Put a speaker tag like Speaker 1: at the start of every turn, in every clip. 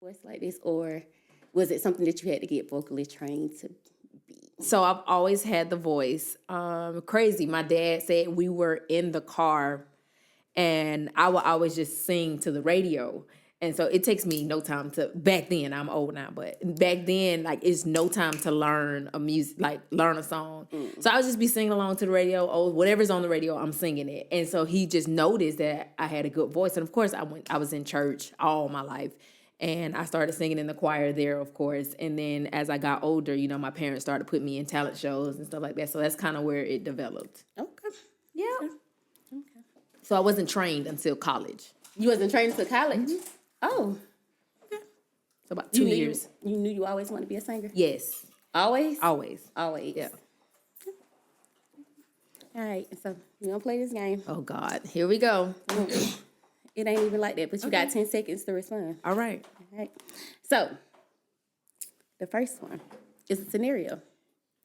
Speaker 1: voice like this, or was it something that you had to get vocally trained to be?
Speaker 2: So I've always had the voice. Crazy. My dad said we were in the car and I would always just sing to the radio. And so it takes me no time to, back then, I'm old now, but back then, like, it's no time to learn learn a song. So I would just be singing along to the radio, whatever's on the radio, I'm singing it. And so he just noticed that I had a good voice. And of course, I was in church all my life. And I started singing in the choir there, of course. And then as I got older, my parents started putting me in talent shows and stuff like that. So that's kind of where it developed.
Speaker 1: Okay.
Speaker 2: Yeah.
Speaker 1: Okay.
Speaker 2: So I wasn't trained until college.
Speaker 1: You wasn't trained until college? Oh.
Speaker 2: So about 2 years.
Speaker 1: You knew you always wanted to be a singer?
Speaker 2: Yes.
Speaker 1: Always?
Speaker 2: Always.
Speaker 1: Always.
Speaker 2: Yeah.
Speaker 1: All right. So you gonna play this game?
Speaker 2: Oh God. Here we go.
Speaker 1: It ain't even like that, but you got 10 seconds to respond.
Speaker 2: All right.
Speaker 1: All right. So the first one is a scenario.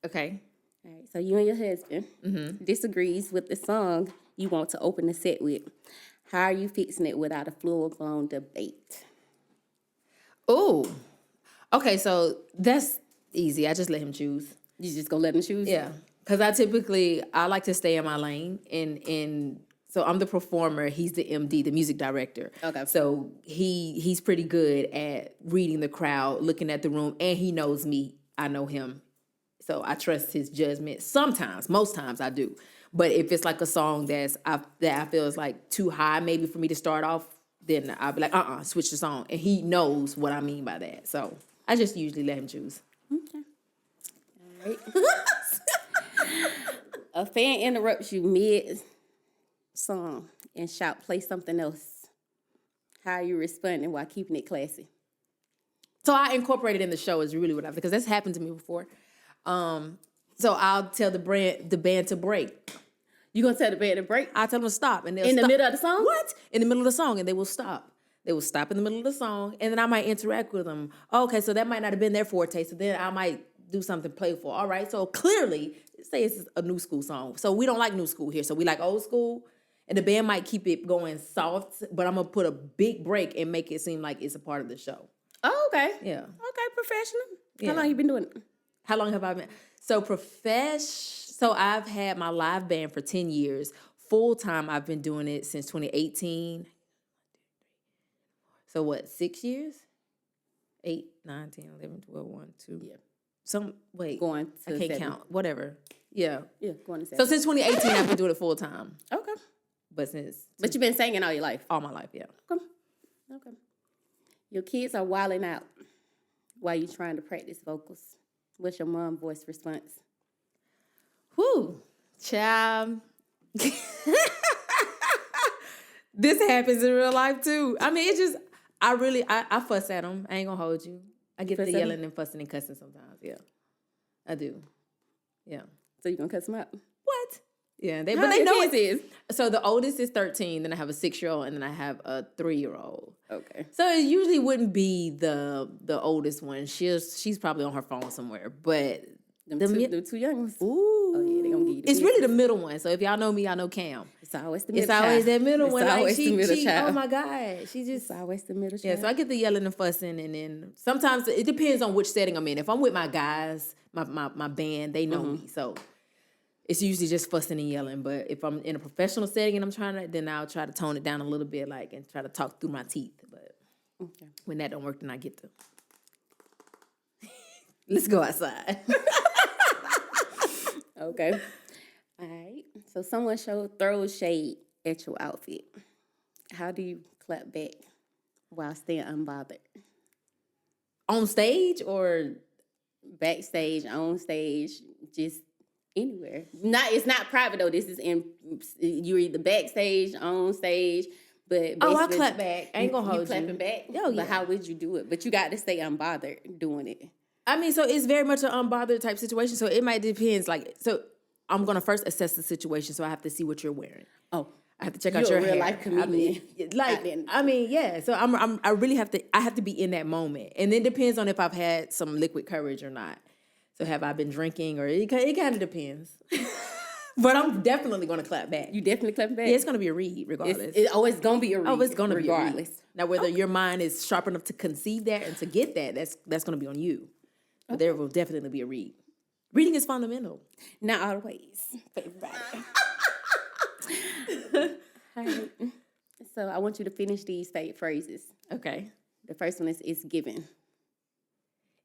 Speaker 2: Okay.
Speaker 1: All right. So you and your husband disagrees with the song you want to open the set with. How are you fixing it without a full-blown debate?
Speaker 2: Oh. Okay, so that's easy. I just let him choose.
Speaker 1: You just gonna let him choose?
Speaker 2: Yeah. Because I like to stay in my lane. And so I'm the performer. He's the MD, the music director.
Speaker 1: Okay.
Speaker 2: So he's pretty good at reading the crowd, looking at the room, and he knows me. I know him. So I trust his judgment. Sometimes, most times I do. But if it's like a song that I feel is like too high maybe for me to start off, then I'll be like, switch the song. And he knows what I mean by that. So I just usually let him choose.
Speaker 1: Okay. All right. A fan interrupts you mid-song and shout, play something else. How are you responding while keeping it classy?
Speaker 2: So I incorporate it in the show is really what because that's happened to me before. So I'll tell the band to break.
Speaker 1: You gonna tell the band to break?
Speaker 2: I'll tell them to stop, and they'll
Speaker 1: in
Speaker 2: stop.
Speaker 1: the middle of the song?
Speaker 2: What? In the middle of the song, and they will stop. They will stop in the middle of the song, and then I might interact with them. Okay, so that might not have been their forte, so then I might do something playful. All right, so clearly, say it's a new school song. So we don't like new school here, so we like old school, and the band might keep it going soft, but I'm gonna put a big break and make it seem like it's a part of the show.
Speaker 1: Oh, okay.
Speaker 2: Yeah.
Speaker 1: Okay, professional.
Speaker 2: Yeah.
Speaker 1: How long you been doing it?
Speaker 2: How long have I been? So So I've had my live band for 10 years. Full time, I've been doing it since 2018. So what, 6 years? 8, 9, 10, 11, 12, 1, 2.
Speaker 1: Yeah. Going to
Speaker 2: I can't
Speaker 1: 7.
Speaker 2: count. Whatever. Yeah.
Speaker 1: Yeah, going to 7.
Speaker 2: So since 2018, I've been doing it full time.
Speaker 1: Okay.
Speaker 2: But
Speaker 1: you've been singing all your life?
Speaker 2: All my life, yeah.
Speaker 1: Okay. Your kids are wilding out while you're trying to practice vocals. What's your mom voice response?
Speaker 2: Whew. Child. This happens in real life too. I mean, I fuss at them. I ain't gonna hold you. I get the yelling and fussing and cussing sometimes. Yeah, I do. Yeah.
Speaker 1: So you gonna cuss them out?
Speaker 2: What? Yeah,
Speaker 1: but they know it is.
Speaker 2: So the oldest is 13. Then I have a 6-year-old, and then I have a 3-year-old.
Speaker 1: Okay.
Speaker 2: So it usually wouldn't be the oldest one. She's probably on her phone somewhere. But
Speaker 1: the two young ones.
Speaker 2: Ooh.
Speaker 1: Oh yeah, they gonna give you.
Speaker 2: It's really the middle one. So if y'all know me, y'all know Cam.
Speaker 1: It's always the middle.
Speaker 2: It's always that middle one.
Speaker 1: It's always the middle child.
Speaker 2: Oh my God, she just.
Speaker 1: It's always the middle child.
Speaker 2: Yeah, so I get the yelling and fussing, and then sometimes it depends on which setting I'm in. If I'm with my guys, my band, they know me, so it's usually just fussing and yelling. But if I'm in a professional setting and then I'll try to tone it down a little bit, and try to talk through my teeth. But when that don't work, then I get to. Let's go outside.
Speaker 1: Okay. All right. So someone throws shade at your outfit. How do you clap back while staying unbothered?
Speaker 2: On stage or
Speaker 1: backstage, on stage, just anywhere. It's not private though. This is you're either backstage, on stage. But
Speaker 2: I clap back. I ain't gonna hold you.
Speaker 1: Clapping back?
Speaker 2: Oh, yeah.
Speaker 1: But how would you do it? But you got to stay unbothered doing it.
Speaker 2: I mean, so it's very much an unbothered type situation. So it might depend. So I'm gonna first assess the situation. So I have to see what you're wearing.
Speaker 1: Oh,
Speaker 2: I have to check out your hair.
Speaker 1: Real life comedian.
Speaker 2: Yeah. So I really have to. I have to be in that moment, and it depends on if I've had some liquid courage or not. So have I been drinking, or it kind of depends. But I'm definitely going to clap back.
Speaker 1: You definitely clap back.
Speaker 2: Yeah, it's going to be a read regardless.
Speaker 1: It's gonna be a read.
Speaker 2: Oh, it's going to be
Speaker 1: regardless.
Speaker 2: a read. Now, whether your mind is sharp enough to conceive that and to get that, that's going to be on you. But there will definitely be a read. Reading is fundamental.
Speaker 1: Not always for everybody. All right. So I want you to finish these fake phrases.
Speaker 2: Okay.
Speaker 1: The first one is "it's given."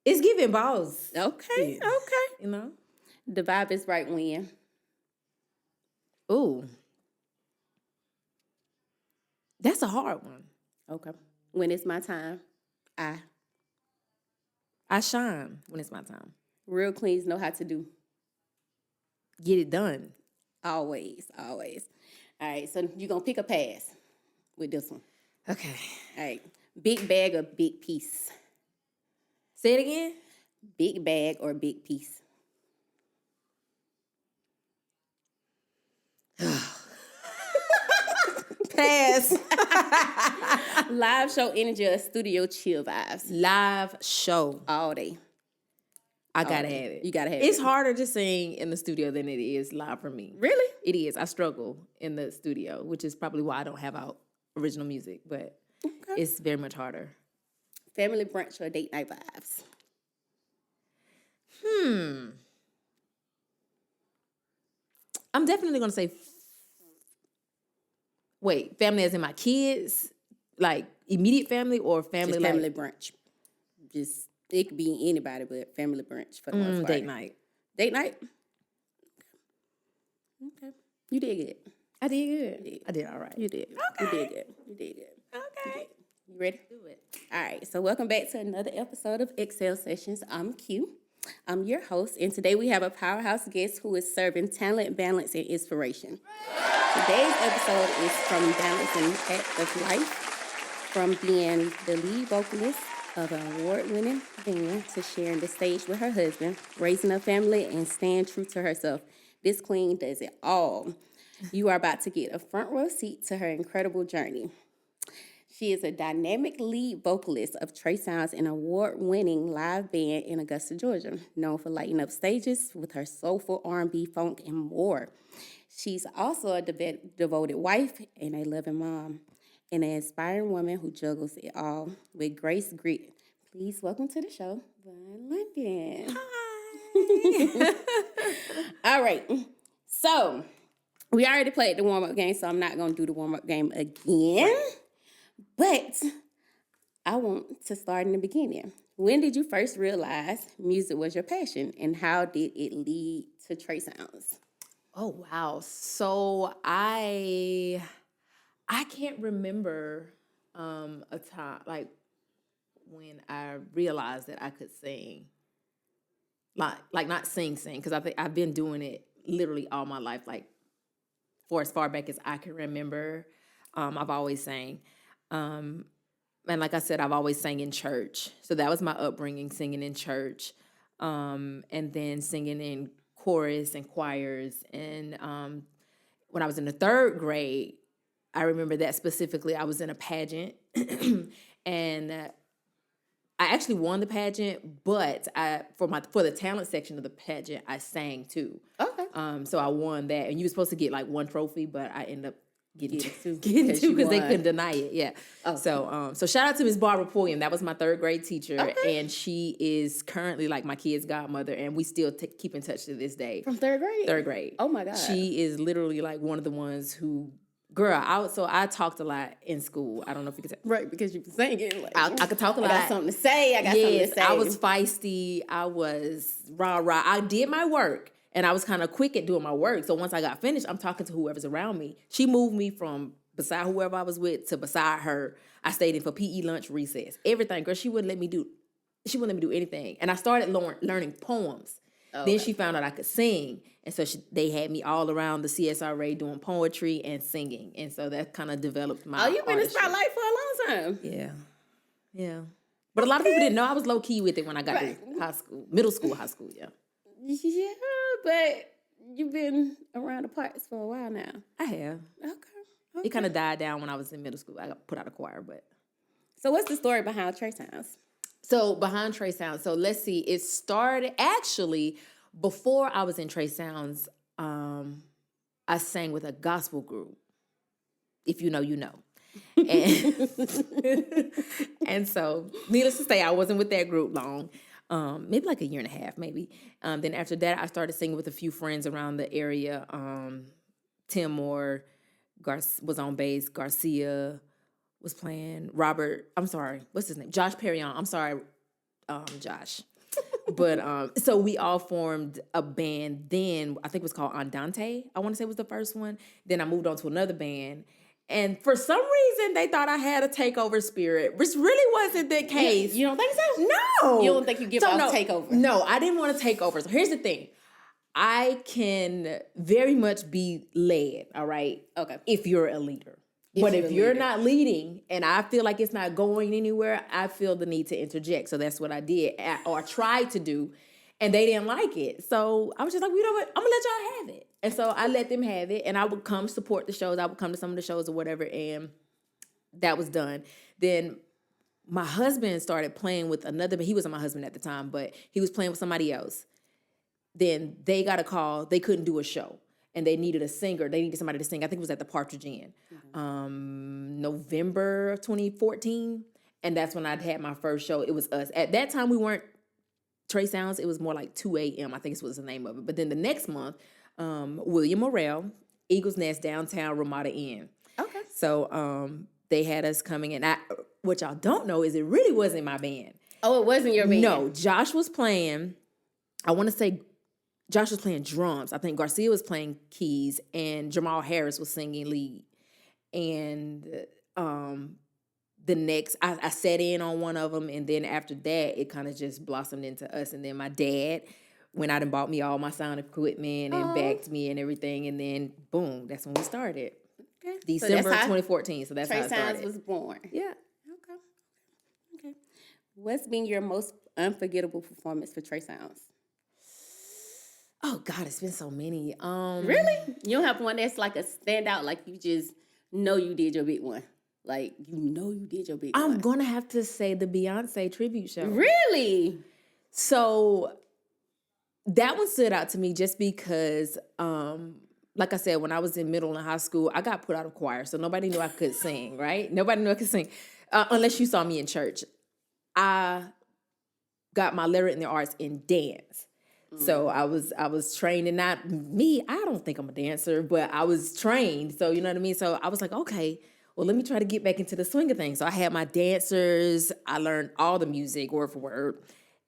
Speaker 2: It's giving balls.
Speaker 1: Okay.
Speaker 2: Yeah.
Speaker 1: Okay.
Speaker 2: You know?
Speaker 1: The vibe is right when.
Speaker 2: Ooh. That's a hard one.
Speaker 1: Okay. When it's my time, I.
Speaker 2: shine when it's my time.
Speaker 1: Real queens know how to do.
Speaker 2: Get it done.
Speaker 1: Always, always. All right, so you're going to pick a pass with this one.
Speaker 2: Okay.
Speaker 1: All right. Big bag or big piece?
Speaker 2: Say it again.
Speaker 1: Big bag or big piece?
Speaker 2: Pass.
Speaker 1: Live show energy or studio chill vibes?
Speaker 2: Live show.
Speaker 1: All day.
Speaker 2: I gotta have it.
Speaker 1: You gotta have
Speaker 2: It's
Speaker 1: it.
Speaker 2: harder to sing in the studio than it is live for me.
Speaker 1: Really?
Speaker 2: It is. I struggle in the studio, which is probably why I don't have out original music, but it's very much harder.
Speaker 1: Family brunch or date night vibes?
Speaker 2: I'm definitely gonna say, family as in my kids, like immediate family or family
Speaker 1: Just
Speaker 2: like
Speaker 1: family brunch. Just, it could be anybody, but family brunch for the most part.
Speaker 2: date night.
Speaker 1: Date night? Okay. You did good.
Speaker 2: I did good. I did all right.
Speaker 1: You did.
Speaker 2: Okay.
Speaker 1: You did good. You did good.
Speaker 2: Okay.
Speaker 1: You ready?
Speaker 2: Do it.
Speaker 1: All right. So welcome back to another episode of Excel Sessions. I'm Q. I'm your host, and today we have a powerhouse guest who is serving talent, balance, and inspiration. Today's episode is from balancing act of life, from being the lead vocalist of an award-winning band to sharing the stage with her husband, raising a family, and staying true to herself. This queen does it all. You are about to get a front row seat to her incredible journey. She is a dynamic lead vocalist of Trey Sound's an award-winning live band in Augusta, Georgia, known for lighting up stages with her soulful R&B, funk, and more. She's also a devoted wife and a loving mom, and an inspiring woman who juggles it all with grace, grit. Please welcome to the show, Von London.
Speaker 2: Hi.
Speaker 1: All right, so we already played the warm-up game, so I'm not going to do the warm-up game again. But I want to start in the beginning. When did you first realize music was your passion, and how did it lead to Trey Sounds?
Speaker 2: Oh wow. So I can't remember a time like when I realized that I could sing. Like not sing because I think I've been doing it literally all my life, like for as far back as I can remember. I've always sang. And like I said, I've always sang in church. So that was my upbringing, singing in church. And then singing in chorus and choirs. And when I was in the third grade, I remember that specifically. I was in a pageant and I actually won the pageant, but for the talent section of the pageant, I sang too.
Speaker 1: Okay.
Speaker 2: So I won that, and you were supposed to get like one trophy, but I ended up getting two
Speaker 1: because you
Speaker 2: because they
Speaker 1: won.
Speaker 2: couldn't deny it. Yeah.
Speaker 1: Oh.
Speaker 2: So shout out to Miss Barbara Pulliam. That was my third grade teacher,
Speaker 1: Okay.
Speaker 2: and she is currently like my kid's godmother, and we still keep in touch to this day.
Speaker 1: From third grade?
Speaker 2: Third grade.
Speaker 1: Oh my God.
Speaker 2: She is literally like one of the ones who, girl. I talked a lot in school. I don't know if you could tell.
Speaker 1: Right, because you were singing. Like,
Speaker 2: I could talk a
Speaker 1: I
Speaker 2: lot.
Speaker 1: got something to say. I got something to say.
Speaker 2: I was feisty. I was rah. I did my work, and I was kind of quick at doing my work. So once I got finished, I'm talking to whoever's around me. She moved me from beside whoever I was with to beside her. I stayed in for PE, lunch, recess, everything. Girl, she wouldn't let me do anything. And I started learning poems. Then she found out I could sing. And so they had me all around the CSRA doing poetry and singing. And so that kind of developed my
Speaker 1: you've been in
Speaker 2: artistry.
Speaker 1: spotlight for a long time.
Speaker 2: Yeah. But a lot of people didn't know I was low key with it when I got
Speaker 1: Right.
Speaker 2: to high school, middle school, high school, yeah.
Speaker 1: Yeah, but you've been around the parts for a while now.
Speaker 2: I have.
Speaker 1: Okay.
Speaker 2: It kind of died down when I was in middle school. I got put out of choir, but.
Speaker 1: So what's the story behind Trey Sounds?
Speaker 2: So behind Trey Sounds, so let's see. It started actually before I was in Trey Sounds. I sang with a gospel group. If you know, you know. And, and so, needless to say, I wasn't with that group long. Maybe like a year and a half, maybe. Then after that, I started singing with a few friends around the area. Tim Moore was on bass. Garcia was playing. What's his name? Josh Perrion. I'm sorry, Josh. But so we all formed a band then. I think it was called Andante. I want to say was the first one. Then I moved on to another band. And for some reason, they thought I had a takeover spirit, which really wasn't the case.
Speaker 1: You don't think so?
Speaker 2: No.
Speaker 1: You don't think you give off takeover?
Speaker 2: No, I didn't want to take over. So here's the thing. I can very much be led, all right?
Speaker 1: Okay.
Speaker 2: If you're a leader. But if you're not leading and I feel like it's not going anywhere, I feel the need to interject. So that's what I did or tried to do. And they didn't like it. So I was just like, you know what? I'm going to let y'all have it. And so I let them have it. And I would come support the shows. I would come to some of the shows or whatever. And that was done. Then my husband started playing with another, but he wasn't my husband at the time, but he was playing with somebody else. Then they got a call. They couldn't do a show. And they needed a singer. They needed somebody to sing. I think it was at the Partridge Inn. November of 2014. And that's when I'd had my first show. It was us. At that time, we weren't Trey Sounds. It was more like 2 a.m. I think this was the name of it. But then the next month, William Morrell, Eagles Nest, downtown Ramada Inn.
Speaker 1: Okay.
Speaker 2: So they had us coming in. What y'all don't know is it really wasn't my band.
Speaker 1: Oh, it wasn't your band?
Speaker 2: No, Josh was playing, I want to say Josh was playing drums. I think Garcia was playing keys and Jamal Harris was singing lead. And the next, I sat in on one of them. And then after that, it kind of just blossomed into us. And then my dad went out and bought me all my sound equipment and backed me and everything. And then, boom, that's when we started.
Speaker 1: Okay.
Speaker 2: December 2014. So that's how it started.
Speaker 1: Trey Sounds was born.
Speaker 2: Yeah.
Speaker 1: Okay. What's been your most unforgettable performance for Trey Sounds?
Speaker 2: Oh, God, it's been so many.
Speaker 1: Really? You don't have one that's like a standout, like you just know you did your big one? Like, you know you did your big one.
Speaker 2: I'm going to have to say the Beyonce tribute show.
Speaker 1: Really?
Speaker 2: So that one stood out to me just because, like I said, when I was in middle and high school, I got put out of choir. So nobody knew I could sing, right? Nobody knew I could sing unless you saw me in church. I got my lyric in the arts in dance. So I was trained in not me. I don't think I'm a dancer, but I was trained. So you know what I mean? So I was like, okay, well, let me try to get back into the swing of things. So I had my dancers. I learned all the music word for word,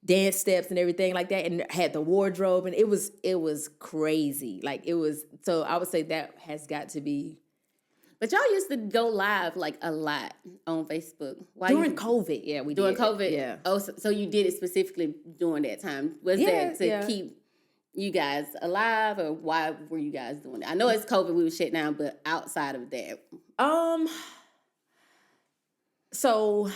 Speaker 2: dance steps and everything like that, and had the wardrobe. And it was crazy. Like it was. So I would say that has got to be.
Speaker 1: But y'all used to go live like a lot on Facebook.
Speaker 2: During COVID, yeah, we did.
Speaker 1: During COVID?
Speaker 2: Yeah.
Speaker 1: Oh, so you did it specifically during that time. Was that to keep you guys alive, or why were you guys doing that? I know it's COVID, we were shut down, but outside of that.
Speaker 2: So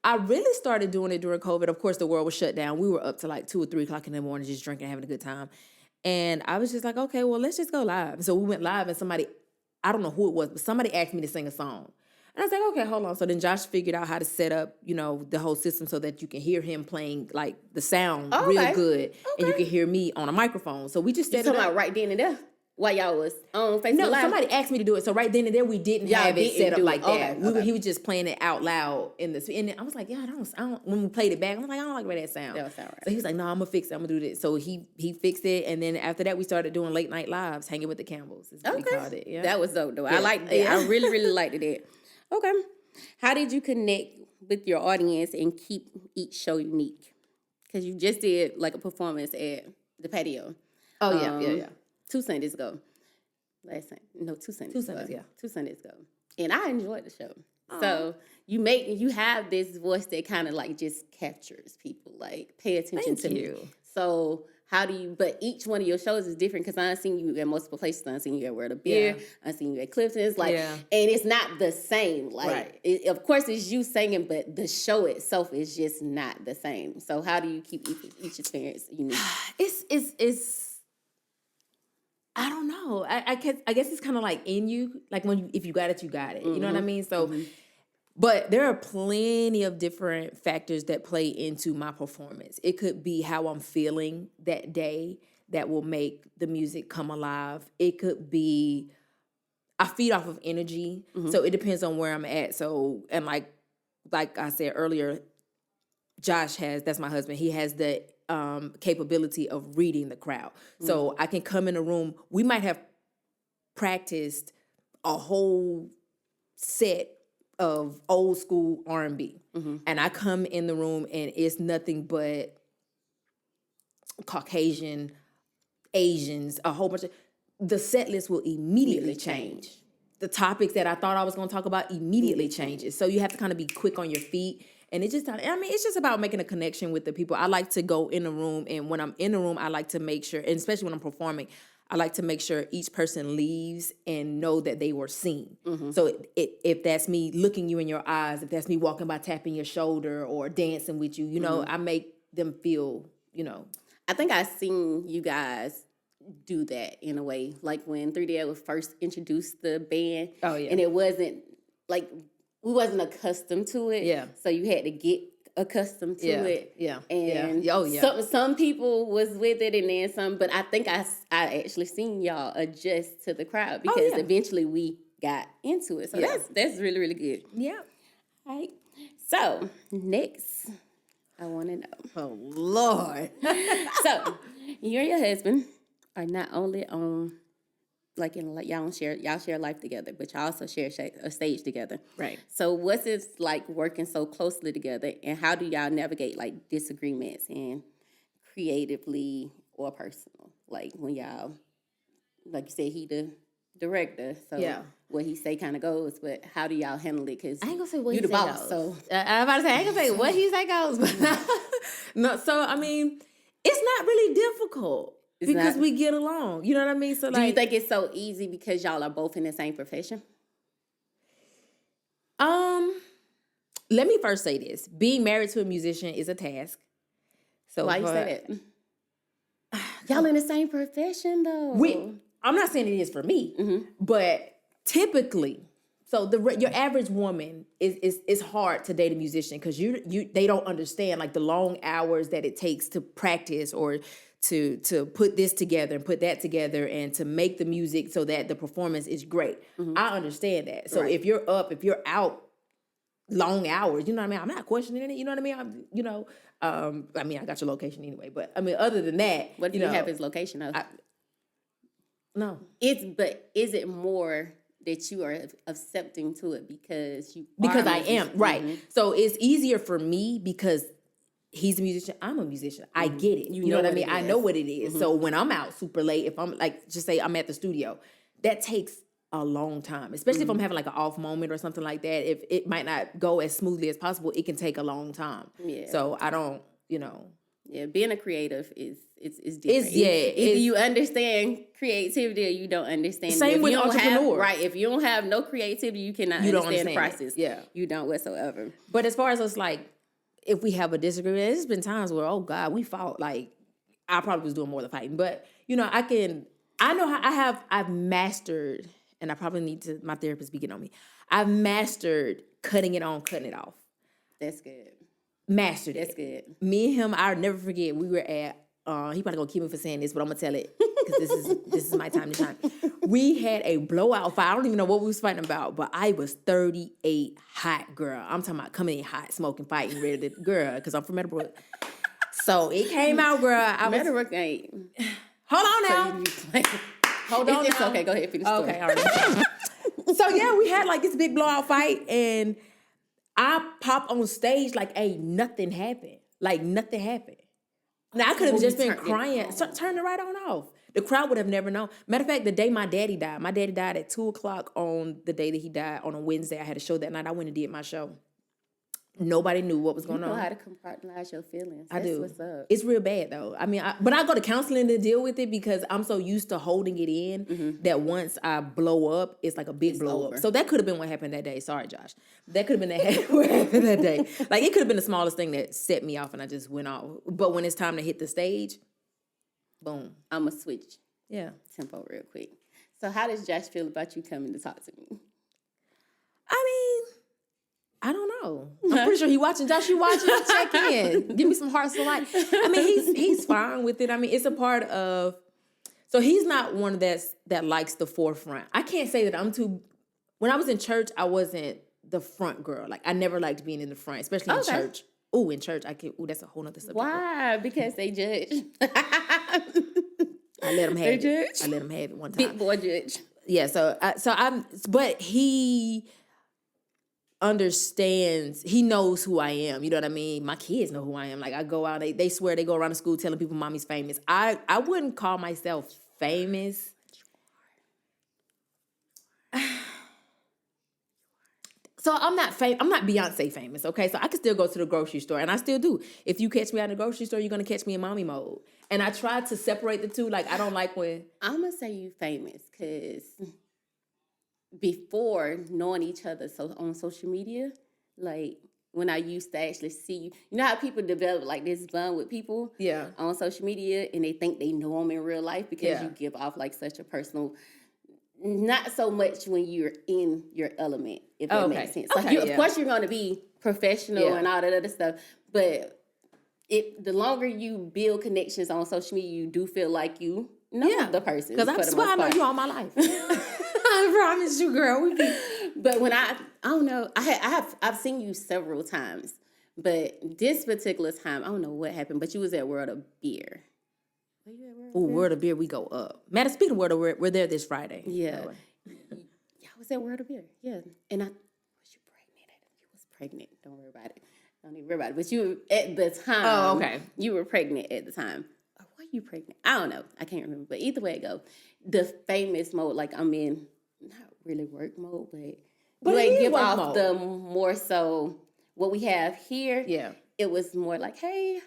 Speaker 2: I really started doing it during COVID. Of course, the world was shut down. We were up to like 2 or 3 o'clock in the morning just drinking, having a good time. And I was just like, okay, well, let's just go live. So we went live and somebody, I don't know who it was, but somebody asked me to sing a song. And I was like, okay, hold on. So then Josh figured out how to set up, the whole system so that you can hear him playing like the sound real good. And you can hear me on a microphone. So we just set it up.
Speaker 1: About right then and there? While y'all was on Facebook
Speaker 2: No,
Speaker 1: Live?
Speaker 2: Somebody asked me to do it. So right then and there, we didn't have it set up like that. He was just playing it out loud in the. And I was like, yeah, I don't. When we played it back, I was like, I don't like the way that sound.
Speaker 1: That sound right.
Speaker 2: So he was like, no, I'm gonna fix it. I'm gonna do this. So he fixed it, and then after that, we started doing late night lives, hanging with the Campbells. Is what we called it. Yeah,
Speaker 1: that was dope though. I liked that.
Speaker 2: Yeah.
Speaker 1: I really, really liked it. Okay, how did you connect with your audience and keep each show unique? Because you just did like a performance at the patio.
Speaker 2: Oh yeah.
Speaker 1: 2 Sundays ago. 2 Sundays.
Speaker 2: 2 Sundays, yeah.
Speaker 1: 2 Sundays ago. And I enjoyed the show. Aww. So you have this voice that kind of like just captures people, like pay attention to me. So how do you, but each one of your shows is different because I've seen you at multiple places. I've seen you at Word of Beer. I've seen you at Clifton's. And it's not the same. Like, of course it's you singing, but the show itself is just not the same. So how do you keep each experience unique?
Speaker 2: It's I don't know. I guess it's kind of like in you. Like if you got it, you got it. You know what I mean? So, but there are plenty of different factors that play into my performance. It could be how I'm feeling that day. that will make the music come alive. It could be, I feed off of energy, so it depends on where I'm at. So, and like I said earlier, Josh that's my husband, he has the capability of reading the crowd. So I can come in a room, we might have practiced a whole set of old school R&B. And I come in the room and it's nothing but Caucasian, Asians, a whole bunch of, the set list will immediately change. The topics that I thought I was going to talk about immediately changes. So you have to kind of be quick on your feet. And it's just about making a connection with the people. I like to go in the room, and when I'm in the room, I like to make sure, and especially when I'm performing, I like to make sure each person leaves and know that they were seen. So if that's me looking you in your eyes, if that's me walking by tapping your shoulder or dancing with you, you know, I make them feel, you know.
Speaker 1: I think I've seen you guys do that in a way, like when 3DL was first introduced the band.
Speaker 2: Oh, yeah.
Speaker 1: And it wasn't like, we wasn't accustomed to it.
Speaker 2: Yeah.
Speaker 1: So you had to get accustomed to it.
Speaker 2: Yeah.
Speaker 1: And
Speaker 2: Oh, yeah.
Speaker 1: some people was with it, and then some, but I think I actually seen y'all adjust to the crowd because eventually we got into it. So that's really, really good.
Speaker 2: Yeah.
Speaker 1: All right. So next, I want to know.
Speaker 2: Oh, Lord.
Speaker 1: So you and your husband are not only on, like, y'all share life together, but y'all also share a stage together.
Speaker 2: Right.
Speaker 1: So what's it like working so closely together, and how do y'all navigate like disagreements and creatively or personal? Like when y'all, like you said, he the director, so what he say kind of goes, but how do y'all handle it? Because
Speaker 2: I ain't gonna say what
Speaker 1: you
Speaker 2: he
Speaker 1: the
Speaker 2: say
Speaker 1: boss,
Speaker 2: goes.
Speaker 1: so
Speaker 2: I'm about to say I ain't gonna say what he say goes, but no. So I mean, it's not really difficult because we get along. You know what I mean? So
Speaker 1: do you think it's so easy because y'all are both in the same profession?
Speaker 2: Let me first say this: being married to a musician is a task. So
Speaker 1: why you say that? Y'all in the same profession though.
Speaker 2: I'm not saying it is for me, but typically, so your average woman is hard to date a musician because they don't understand like the long hours that it takes to practice or to put this together and put that together and to make the music so that the performance is great. I understand that. So if you're out long hours, you know what I mean? I'm not questioning it, you know what I mean? I mean, I got your location anyway, but I mean, other than that,
Speaker 1: what if you have his location of?
Speaker 2: No.
Speaker 1: Is it more that you are accepting to it because
Speaker 2: I am, right. So it's easier for me because he's a musician, I'm a musician. I get it. You know what I mean? I know what it is. So when I'm out super late, if I'm like, just say I'm at the studio, that takes a long time, especially if I'm having like an off moment or something like that. If it might not go as smoothly as possible, it can take a long time. Yeah. So I don't,
Speaker 1: Yeah, being a creative is different. Either you understand creativity or you don't understand.
Speaker 2: Same with entrepreneur.
Speaker 1: Right. If you don't have no creativity, you cannot understand the process.
Speaker 2: Yeah.
Speaker 1: You don't whatsoever.
Speaker 2: But as far as us, like, if we have a disagreement, there's been times where, oh God, we fought. Like, I probably was doing more than fighting. But, I've mastered, and I probably need to, my therapist be getting on me. I've mastered cutting it on, cutting it off.
Speaker 1: That's good.
Speaker 2: Mastered
Speaker 1: That's
Speaker 2: it.
Speaker 1: good.
Speaker 2: Me and him, I'll never forget, we were at, he probably gonna keep me for saying this, but I'm gonna tell it, because this is my time to shine. We had a blowout fight. I don't even know what we was fighting about, but I was 38 hot, girl. I'm talking about coming in hot, smoking, fighting, ready to, girl, because I'm from Meadowbrook. So it came out, girl.
Speaker 1: Meadowbrook ain't.
Speaker 2: Hold on now. Hold on.
Speaker 1: It's okay. Go ahead, finish the story.
Speaker 2: Okay, all right. So yeah, we had like this big blowout fight, and I popped on stage like, hey, nothing happened. Like nothing happened. Now I could have just been crying. Turn it right on off. The crowd would have never known. Matter of fact, the day my daddy died at 2:00 on the day that he died on a Wednesday. I had a show that night. I went and did my show. Nobody knew what was going on.
Speaker 1: You know how to compartmentalize your feelings.
Speaker 2: I do.
Speaker 1: What's up.
Speaker 2: It's real bad though. I mean, but I go to counseling to deal with it because I'm so used to holding it in that once I blow up, it's like a big blow up. So that could have been what happened that day. Sorry, Josh. That could have been what happened that day. Like it could have been the smallest thing that set me off and I just went off. But when it's time to hit the stage, boom.
Speaker 1: I'm going to switch
Speaker 2: tempo
Speaker 1: real quick. So how does Josh feel about you coming to talk to me?
Speaker 2: I mean, I don't know. I'm pretty sure he watching. Josh, you watching? Check in. Give me some hearts to light. I mean, he's fine with it. I mean, it's a part of. So he's not one that likes the forefront. I can't say that I'm too. When I was in church, I wasn't the front girl. Like I never liked being in the front, especially in church. Ooh, in church, I can't. Ooh, that's a whole nother subject.
Speaker 1: Why? Because they judge.
Speaker 2: I let him have
Speaker 1: They
Speaker 2: it.
Speaker 1: judge?
Speaker 2: I let him have it one time.
Speaker 1: Big boy judge.
Speaker 2: Yeah. But he understands. He knows who I am. You know what I mean? My kids know who I am. Like I go out, they swear they go around the school telling people mommy's famous. I wouldn't call myself famous. So I'm not Beyonce famous, okay? So I can still go to the grocery store, and I still do. If you catch me at the grocery store, you're gonna catch me in mommy mode. And I try to separate the two. Like I don't like when
Speaker 1: I'm gonna say you famous because before knowing each other on social media, like when I used to actually see you, you know how people develop like this bond with people on social media, and they think they know them in real life because you give off like such a personal. Not so much when you're in your element, if that makes sense. Like of course, you're going to be professional and all that other stuff, but the longer you build connections on social media, you do feel like you know the person.
Speaker 2: Because that's why I know you all my life. I promise you, girl.
Speaker 1: But when I don't know, I've seen you several times, but this particular time, I don't know what happened, but you was at World of Beer.
Speaker 2: Word of Beer, we go up. Matter, speaking of Word of Beer, we're there this Friday.
Speaker 1: Yeah. I was at World of Beer. Yeah. And was you pregnant? You was pregnant. Don't worry about it. Don't even worry about it. But you, at the time.
Speaker 2: Oh, okay.
Speaker 1: You were pregnant at the time. Or were you pregnant? I don't know. I can't remember. But either way it go, the famous mode, like I'm in, not really work mode, but like give off mode. The more so what we have here. Yeah. It was more like, hey,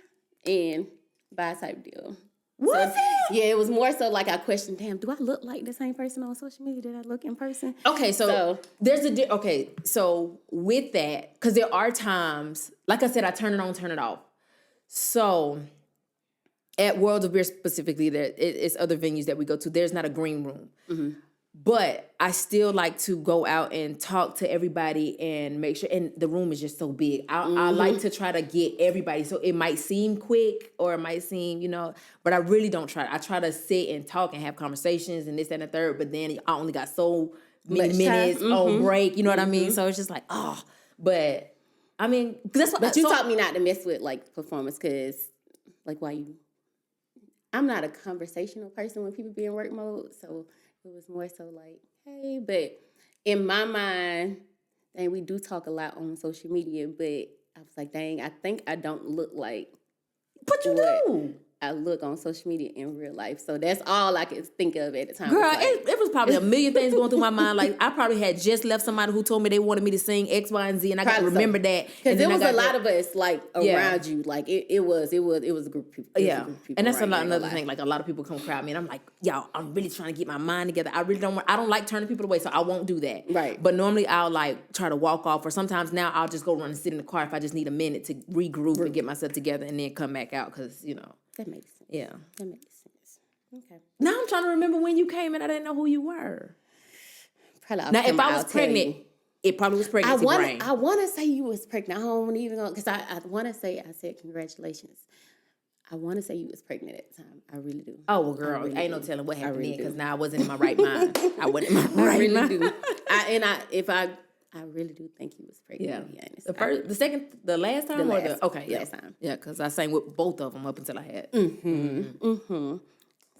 Speaker 1: and bye type deal.
Speaker 2: Was it?
Speaker 1: Yeah, it was more so like I questioned, damn, do I look like the same person on social media that I look in person?
Speaker 2: Okay, so there's so with that, because there are times, like I said, I turn it on, turn it off. So at World of Beer specifically, it's other venues that we go to. There's not a green room. Mm-hmm. But I still like to go out and talk to everybody and make sure, and the room is just so big. I like to try to get everybody. So it might seem quick or it might seem, but I really don't try. I try to sit and talk and have conversations and this, that, and the third, but then I only got so many minutes on break, you know what I mean? So it's just like, but I mean, that's what.
Speaker 1: But you taught me not to mess with like performance because like I'm not a conversational person when people be in work mode, so it was more so like, hey, but in my mind, dang, we do talk a lot on social media, but I was like, dang, I think I don't look like
Speaker 2: what you do.
Speaker 1: I look on social media in real life. So that's all I could think of at the time.
Speaker 2: Girl, it was probably a million things going through my mind. Like, I probably had just left somebody who told me they wanted me to sing X, Y, and Z, and I got to remember that.
Speaker 1: Because there was a lot of us, like, around you. Like, it was a group of people.
Speaker 2: And that's another thing. Like, a lot of people come crowd me, and I'm like, y'all, I'm really trying to get my mind together. I don't like turning people away, so I won't do that. Right. But normally, I'll, like, try to walk off, or sometimes now I'll just go run and sit in the car if I just need a minute to regroup and get myself together and then come back out, because,
Speaker 1: That makes sense.
Speaker 2: Yeah.
Speaker 1: That makes sense. Okay.
Speaker 2: Now I'm trying to remember when you came and I didn't know who you were.
Speaker 1: Probably
Speaker 2: now, if I was pregnant, it probably was pregnancy brain.
Speaker 1: I want to say you was pregnant. I don't even know, because I want to say, I said congratulations. I want to say you was pregnant at the time. I really do.
Speaker 2: Oh, well, girl, really ain't no telling what happened then, because now I wasn't in my right mind. I wasn't in my right mind. I really do. I really do think he was pregnant, to be honest. The last time?
Speaker 1: Last
Speaker 2: time. Yeah, because I sang with both of them up until I had.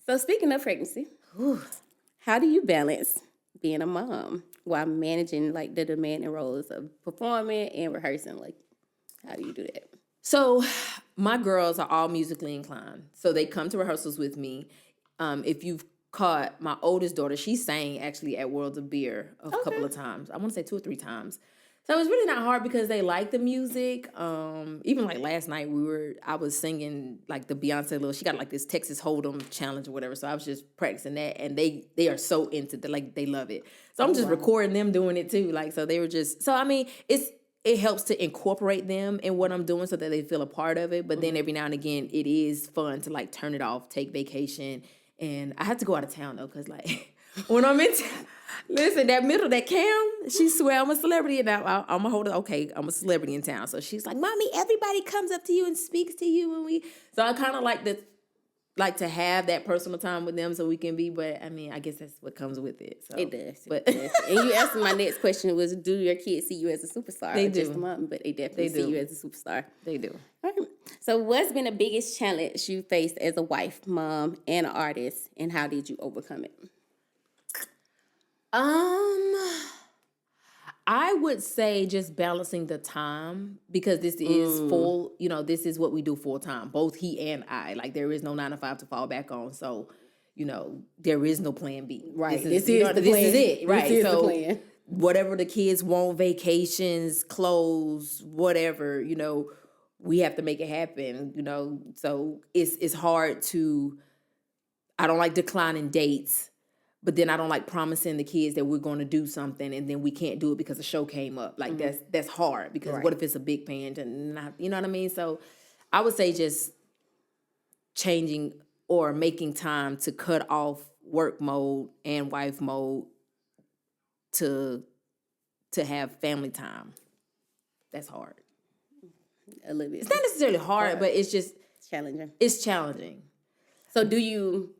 Speaker 1: So speaking of pregnancy, how do you balance being a mom while managing, like, the demanding roles of performing and rehearsing? Like, how do you do that?
Speaker 2: So my girls are all musically inclined. So they come to rehearsals with me. If you've caught my oldest daughter, she sang actually at World of Beer a couple of times. I want to say 2 or 3 times. So it's really not hard because they like the music. Even like last night I was singing like the Beyonce she got like this Texas Hold'em challenge or whatever. So I was just practicing that, and they are so into it, like they love it. So I'm just recording them doing it too. Like, so they were just, so I mean, it helps to incorporate them in what I'm doing so that they feel a part of it. But then every now and again, it is fun to like turn it off, take vacation. And I have to go out of town though, because like when I'm in town, Listen, that middle, that Cam, she swear I'm a celebrity, and I'm gonna hold it. Okay, I'm a celebrity in town. So she's like, "Mommy, everybody comes up to you and speaks to you when we." So I kind of like to have that personal time with them so we can be. But I mean, I guess that's what comes with it. So.
Speaker 1: It does.
Speaker 2: But
Speaker 1: It does. And you asked me, my next question was, do your kids see you as a superstar?
Speaker 2: They
Speaker 1: Or just
Speaker 2: do.
Speaker 1: a mom, but they definitely see
Speaker 2: do.
Speaker 1: you as a superstar.
Speaker 2: They do.
Speaker 1: All right. So what's been the biggest challenge you faced as a wife, mom, and an artist, and how did you overcome it?
Speaker 2: I would say just balancing the time, because this is full, this is what we do full time, both he and I. Like, there is no 9 to 5 to fall back on. So, there is no plan B.
Speaker 1: Right.
Speaker 2: This is it. Right.
Speaker 1: This is
Speaker 2: so
Speaker 1: the plan.
Speaker 2: whatever the kids want, vacations, clothes, whatever, we have to make it happen, So it's hard to, I don't like declining dates. But then I don't like promising the kids that we're going to do something and then we can't do it because the show came up. Like, that's hard, because what if it's a big band and not, you know what I mean? So I would say just changing or making time to cut off work mode and wife mode to have family time. That's hard.
Speaker 1: A little bit.
Speaker 2: It's not necessarily hard, but it's just
Speaker 1: challenging.
Speaker 2: It's challenging.
Speaker 1: So do you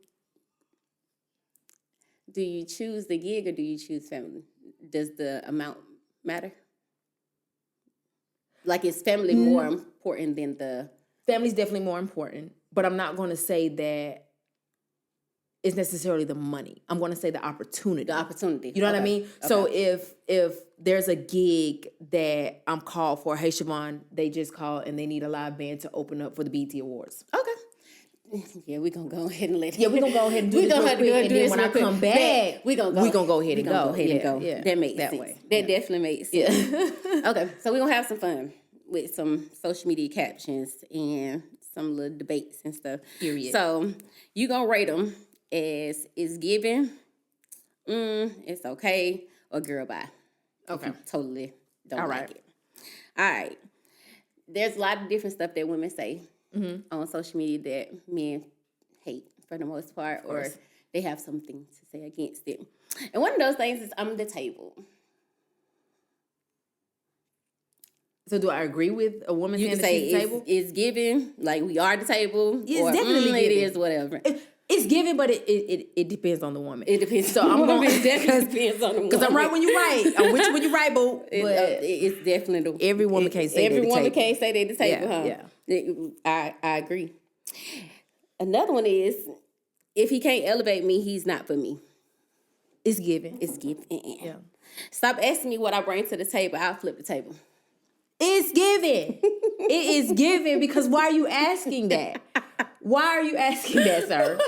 Speaker 1: choose the gig or do you choose family? Does the amount matter? Like, is family more important than the...
Speaker 2: Family's definitely more important, but I'm not going to say that it's necessarily the money. I'm going to say the opportunity.
Speaker 1: The opportunity.
Speaker 2: You know what I mean?
Speaker 1: Okay.
Speaker 2: So if there's a gig that I'm called for, hey, Siobhan, they just called and they need a live band to open up for the BET Awards.
Speaker 1: Okay. Yeah, we're going to go ahead and let it.
Speaker 2: Yeah, we're going to go ahead and do this real quick, and then when I come back,
Speaker 1: we're going to
Speaker 2: go ahead and go.
Speaker 1: Yeah. That makes
Speaker 2: that
Speaker 1: sense.
Speaker 2: way.
Speaker 1: That definitely makes sense.
Speaker 2: Yeah.
Speaker 1: Okay, so we're going to have some fun with some social media captions and some little debates and stuff.
Speaker 2: Period.
Speaker 1: So you're going to rate them as it's given, it's okay, or girl, bye.
Speaker 2: Okay.
Speaker 1: Totally don't
Speaker 2: All
Speaker 1: like
Speaker 2: right.
Speaker 1: it. All right. There's a lot of different stuff that women say on social media that men hate for the most part, or they have something to say against it. And one of those things is, I'm the table.
Speaker 2: So do I agree with a woman
Speaker 1: You
Speaker 2: saying
Speaker 1: can
Speaker 2: that
Speaker 1: say
Speaker 2: she's the table?
Speaker 1: it's given, like we are the table.
Speaker 2: It's
Speaker 1: or,
Speaker 2: definitely
Speaker 1: it
Speaker 2: given.
Speaker 1: is whatever.
Speaker 2: It's given, but it depends on the woman.
Speaker 1: It depends.
Speaker 2: So I'm going
Speaker 1: it definitely depends on the woman.
Speaker 2: because I'm right when you right. I'm with you when you right, boo. But
Speaker 1: It's definitely the
Speaker 2: every woman can't say
Speaker 1: every
Speaker 2: they're the
Speaker 1: woman
Speaker 2: table.
Speaker 1: can't say they're the table, huh?
Speaker 2: Yeah.
Speaker 1: I agree. Another one is, if he can't elevate me, he's not for me.
Speaker 2: It's given.
Speaker 1: It's given.
Speaker 2: Yeah.
Speaker 1: Stop asking me what I bring to the table. I'll flip the table.
Speaker 2: It's given. It is given, because why are you asking that? Why are you asking that, sir?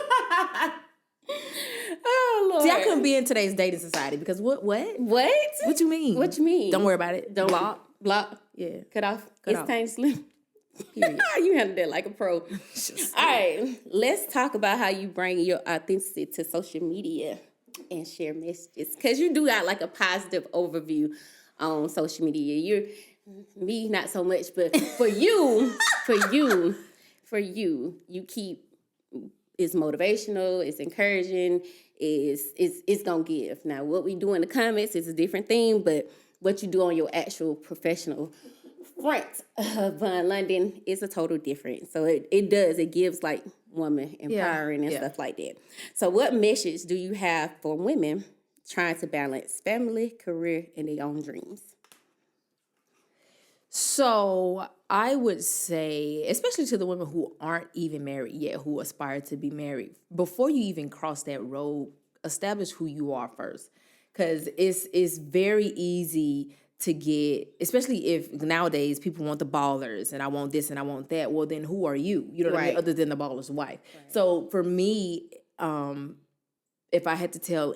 Speaker 1: Oh, Lord.
Speaker 2: See, I couldn't be in today's dating society because what?
Speaker 1: What?
Speaker 2: What you mean?
Speaker 1: What you mean?
Speaker 2: Don't worry about it.
Speaker 1: Don't
Speaker 2: Block. Yeah.
Speaker 1: Cut off.
Speaker 2: Cut
Speaker 1: It's
Speaker 2: off.
Speaker 1: time to slim.
Speaker 2: Period.
Speaker 1: You handled that like a pro. All right, let's talk about how you bring your authenticity to social media and share messages, because you do got like a positive overview on social media. You're me, not so much, but for you, you keep, it's motivational, it's encouraging, it's gonna give. Now, what we do in the comments is a different thing, but what you do on your actual professional front of Von London is a total difference. So it gives like woman empowering and stuff like that. So what message do you have for women trying to balance family, career, and their own dreams?
Speaker 2: So I would say, especially to the women who aren't even married yet, who aspire to be married, before you even cross that road, establish who you are first. Because it's very easy to get, especially if nowadays people want the ballers and I want this and I want that. Well, then who are you? You know what I mean? Other than the baller's wife. Right. So for me, if I had to tell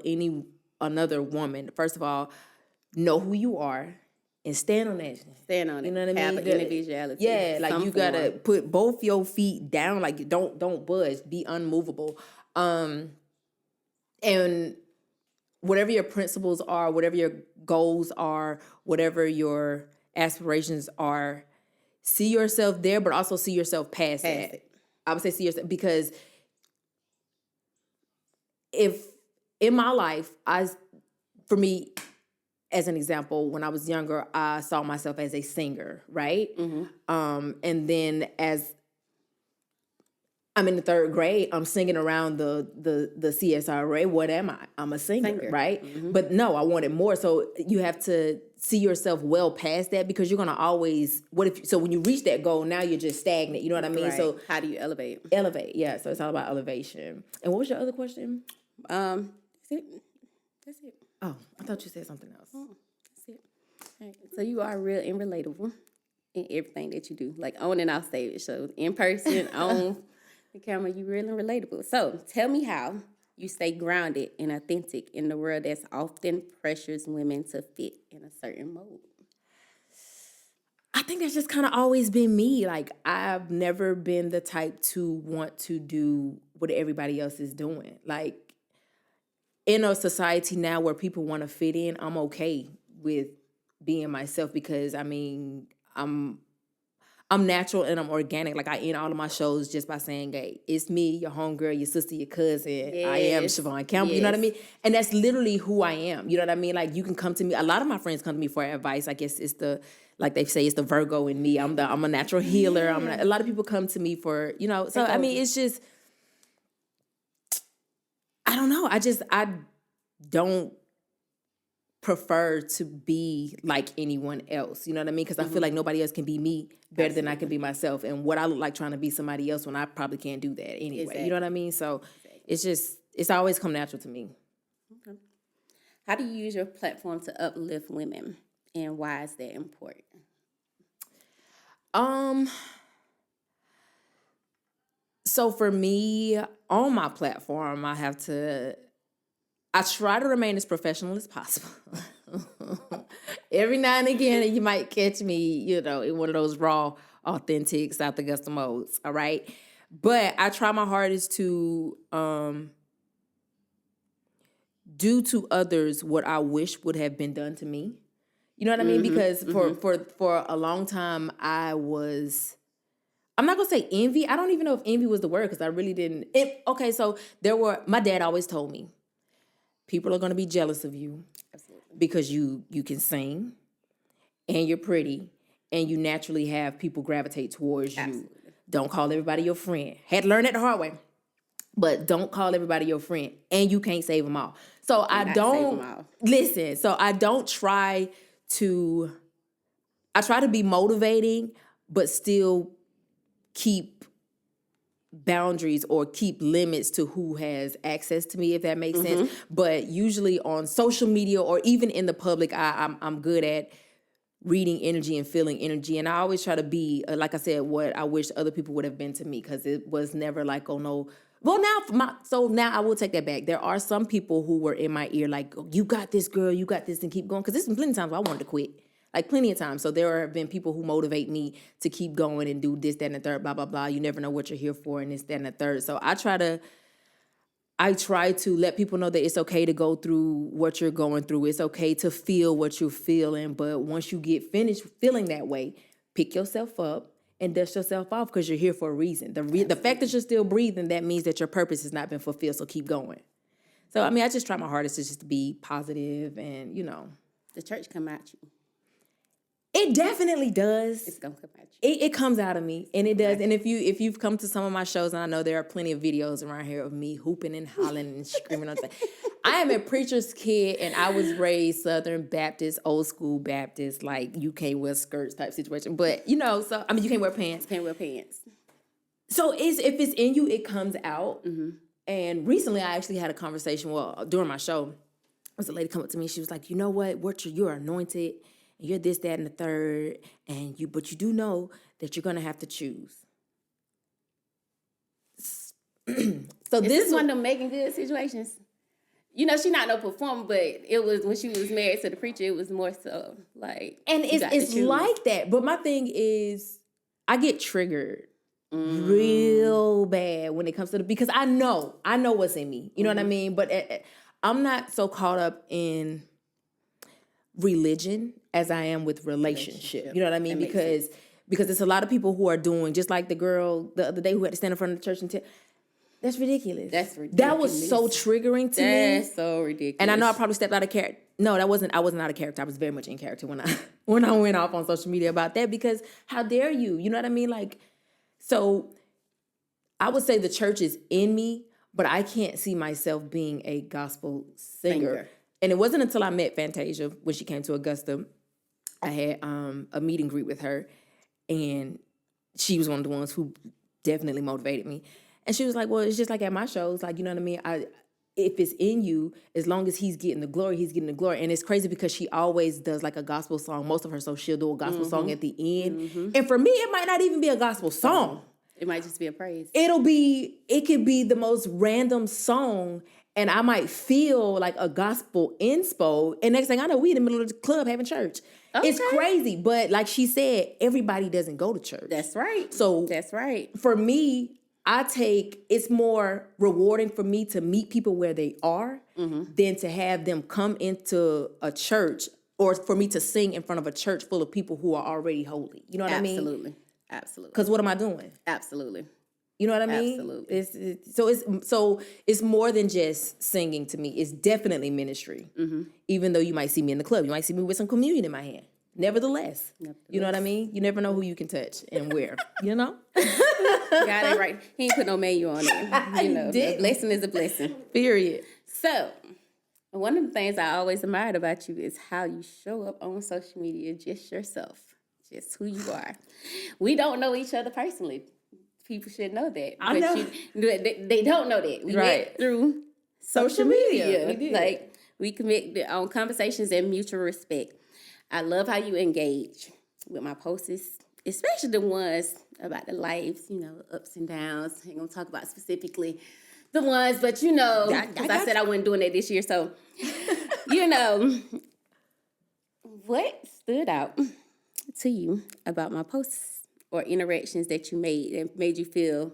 Speaker 2: another woman, first of all, know who you are and stand on that.
Speaker 1: Stand on it.
Speaker 2: You know what I mean?
Speaker 1: Have an individuality.
Speaker 2: Yeah, like you gotta put both your feet down. Like don't budge. Be unmovable. And whatever your principles are, whatever your goals are, whatever your aspirations are, see yourself there, but also see yourself past that. I would say see yourself, because if in my life for me, as an example, when I was younger, I saw myself as a singer, right? And then as I'm in the third grade, I'm singing around the CSRA. What am I? I'm a singer. Right? But no, I wanted more. So you have to see yourself well past that, because you're gonna always, so when you reach that goal, now you're just stagnant. You know what I mean?
Speaker 1: Right.
Speaker 2: So
Speaker 1: how do you elevate?
Speaker 2: Yeah. So it's all about elevation. And what was your other question?
Speaker 1: That's it.
Speaker 2: Oh, I thought you said something else.
Speaker 1: That's it. All right. So you are real and relatable in everything that you do, like on and off stage. So in person, on the camera, you real and relatable. So tell me how you stay grounded and authentic in the world that's often pressures women to fit in a certain mode.
Speaker 2: I think that's just kind of always been me. Like, I've never been the type to want to do what everybody else is doing. Like, in a society now where people want to fit in, I'm okay with being myself, because I mean, I'm natural and I'm organic. Like, I end all of my shows just by saying, hey, it's me, your homegirl, your sister, your cousin. I am Siobhan Campbell. You know what I mean? And that's literally who I am. You know what I mean? Like, you can come to me. A lot of my friends come to me for advice. I guess it's like they say, it's the Virgo in me. I'm a natural healer. A lot of people come to me for, so I mean, it's just, I don't know. I don't prefer to be like anyone else. You know what I mean? Because I feel like nobody else can be me better than I can be myself. And what I look like trying to be somebody else when I probably can't do that anyway. Exactly. You know what I mean? So it's always come natural to me.
Speaker 1: Okay. How do you use your platform to uplift women, and why is that important?
Speaker 2: So for me, on my platform, I try to remain as professional as possible. Every now and again, you might catch me, in one of those raw, authentic South Augusta modes, all right? But I try my hardest to do to others what I wish would have been done to me. You know what I mean? Because for a long time, I'm not going to say envy. I don't even know if envy was the word, because I really didn't. So my dad always told me, people are going to be jealous of you. Absolutely. Because you can sing, and you're pretty, and you naturally have people gravitate towards you. Absolutely. Don't call everybody your friend. Had to learn that the hard way. But don't call everybody your friend, and you can't save them all. So I don't listen. So I don't try to. I try to be motivating, but still keep boundaries or keep limits to who has access to me, if that makes sense. But usually on social media or even in the public, I'm good at reading energy and feeling energy. And I always try to be, like I said, what I wish other people would have been to me, because it was never like, oh no. Well, now I will take that back. There are some people who were in my ear like, oh, you got this, girl, you got this, and keep going. Because there's been plenty of times I wanted to quit. Like, plenty of times. So there have been people who motivate me to keep going and do this, that, and the third, blah, blah, blah. You never know what you're here for, and this, that, and the third. So I try to let people know that it's okay to go through what you're going through. It's okay to feel what you're feeling. But once you get finished feeling that way, pick yourself up and dust yourself off, because you're here for a reason. The fact that you're still breathing, that means that your purpose has not been fulfilled. So keep going. So, I mean, I just try my hardest to just be positive and,
Speaker 1: The church come at you.
Speaker 2: It definitely does.
Speaker 1: It's gonna come at you.
Speaker 2: It comes out of me, and it does. And if you've come to some of my shows, and I know there are plenty of videos around here of me hooping and hollering and screaming on stage. I am a preacher's kid, and I was raised Southern Baptist, old school Baptist, like you can't wear skirts type situation. But so I mean, you can't wear pants.
Speaker 1: Can't wear pants.
Speaker 2: So if it's in you, it comes out. And recently, I actually had a conversation. Well, during my show, there was a lady come up to me. She was like, "You know what? You're anointed. You're this, that, and the third, but you do know that you're gonna have to choose." So
Speaker 1: this is one of them making good situations. She's not no performer, but it was when she was married to the preacher. It was more so like,
Speaker 2: and it's like that. But my thing is, I get triggered real bad when it comes to because I know what's in me. You know what I mean? But I'm not so caught up in religion as I am with relationship. You know what I mean? Because it's a lot of people who are doing, just like the girl the other day who had to stand in front of the church and That's ridiculous.
Speaker 1: That's ridiculous.
Speaker 2: That was so triggering to me.
Speaker 1: That's so ridiculous.
Speaker 2: And I know I probably stepped out of character. No, I wasn't out of character. I was very much in character when I went off on social media about that, because how dare you? You know what I mean? Like, so I would say the church is in me, but I can't see myself being a gospel singer. And it wasn't until I met Fantasia when she came to Augusta. I had a meet and greet with her, and she was one of the ones who definitely motivated me. And she was like, well, it's just like at my shows, like, you know what I mean? If it's in you, as long as he's getting the glory, he's getting the glory. And it's crazy because she always does like a gospel song. Most of her, so she'll do a gospel song at the end. And for me, it might not even be a gospel song.
Speaker 1: It might just be a praise.
Speaker 2: It could be the most random song, and I might feel like a gospel inspo. And next thing I know, we in the middle of the club having church. Okay. It's crazy. But like she said, everybody doesn't go to church.
Speaker 1: That's right.
Speaker 2: So
Speaker 1: that's right.
Speaker 2: For me, it's more rewarding for me to meet people where they are than to have them come into a church, or for me to sing in front of a church full of people who are already holy. You know what I mean?
Speaker 1: Absolutely.
Speaker 2: Because what am I doing?
Speaker 1: Absolutely.
Speaker 2: You know what I mean?
Speaker 1: Absolutely.
Speaker 2: So it's more than just singing to me. It's definitely ministry. Even though you might see me in the club, you might see me with some communion in my hand. Nevertheless, you know what I mean? You never know who you can touch and where, you know?
Speaker 1: Got it right. He ain't put no menu on it. You know, a blessing is a blessing.
Speaker 2: Period.
Speaker 1: So, one of the things I always admired about you is how you show up on social media, just yourself, just who you are. We don't know each other personally. People should know that.
Speaker 2: I know.
Speaker 1: They don't know that. We met through social media. We did. Like, we commit on conversations and mutual respect. I love how you engage with my posts, especially the ones about the lives, you know, ups and downs. I ain't gonna talk about specifically the ones, but you know, because I said I wasn't doing that this year. So, you know, what stood out to you about my posts or interactions that you made and made you feel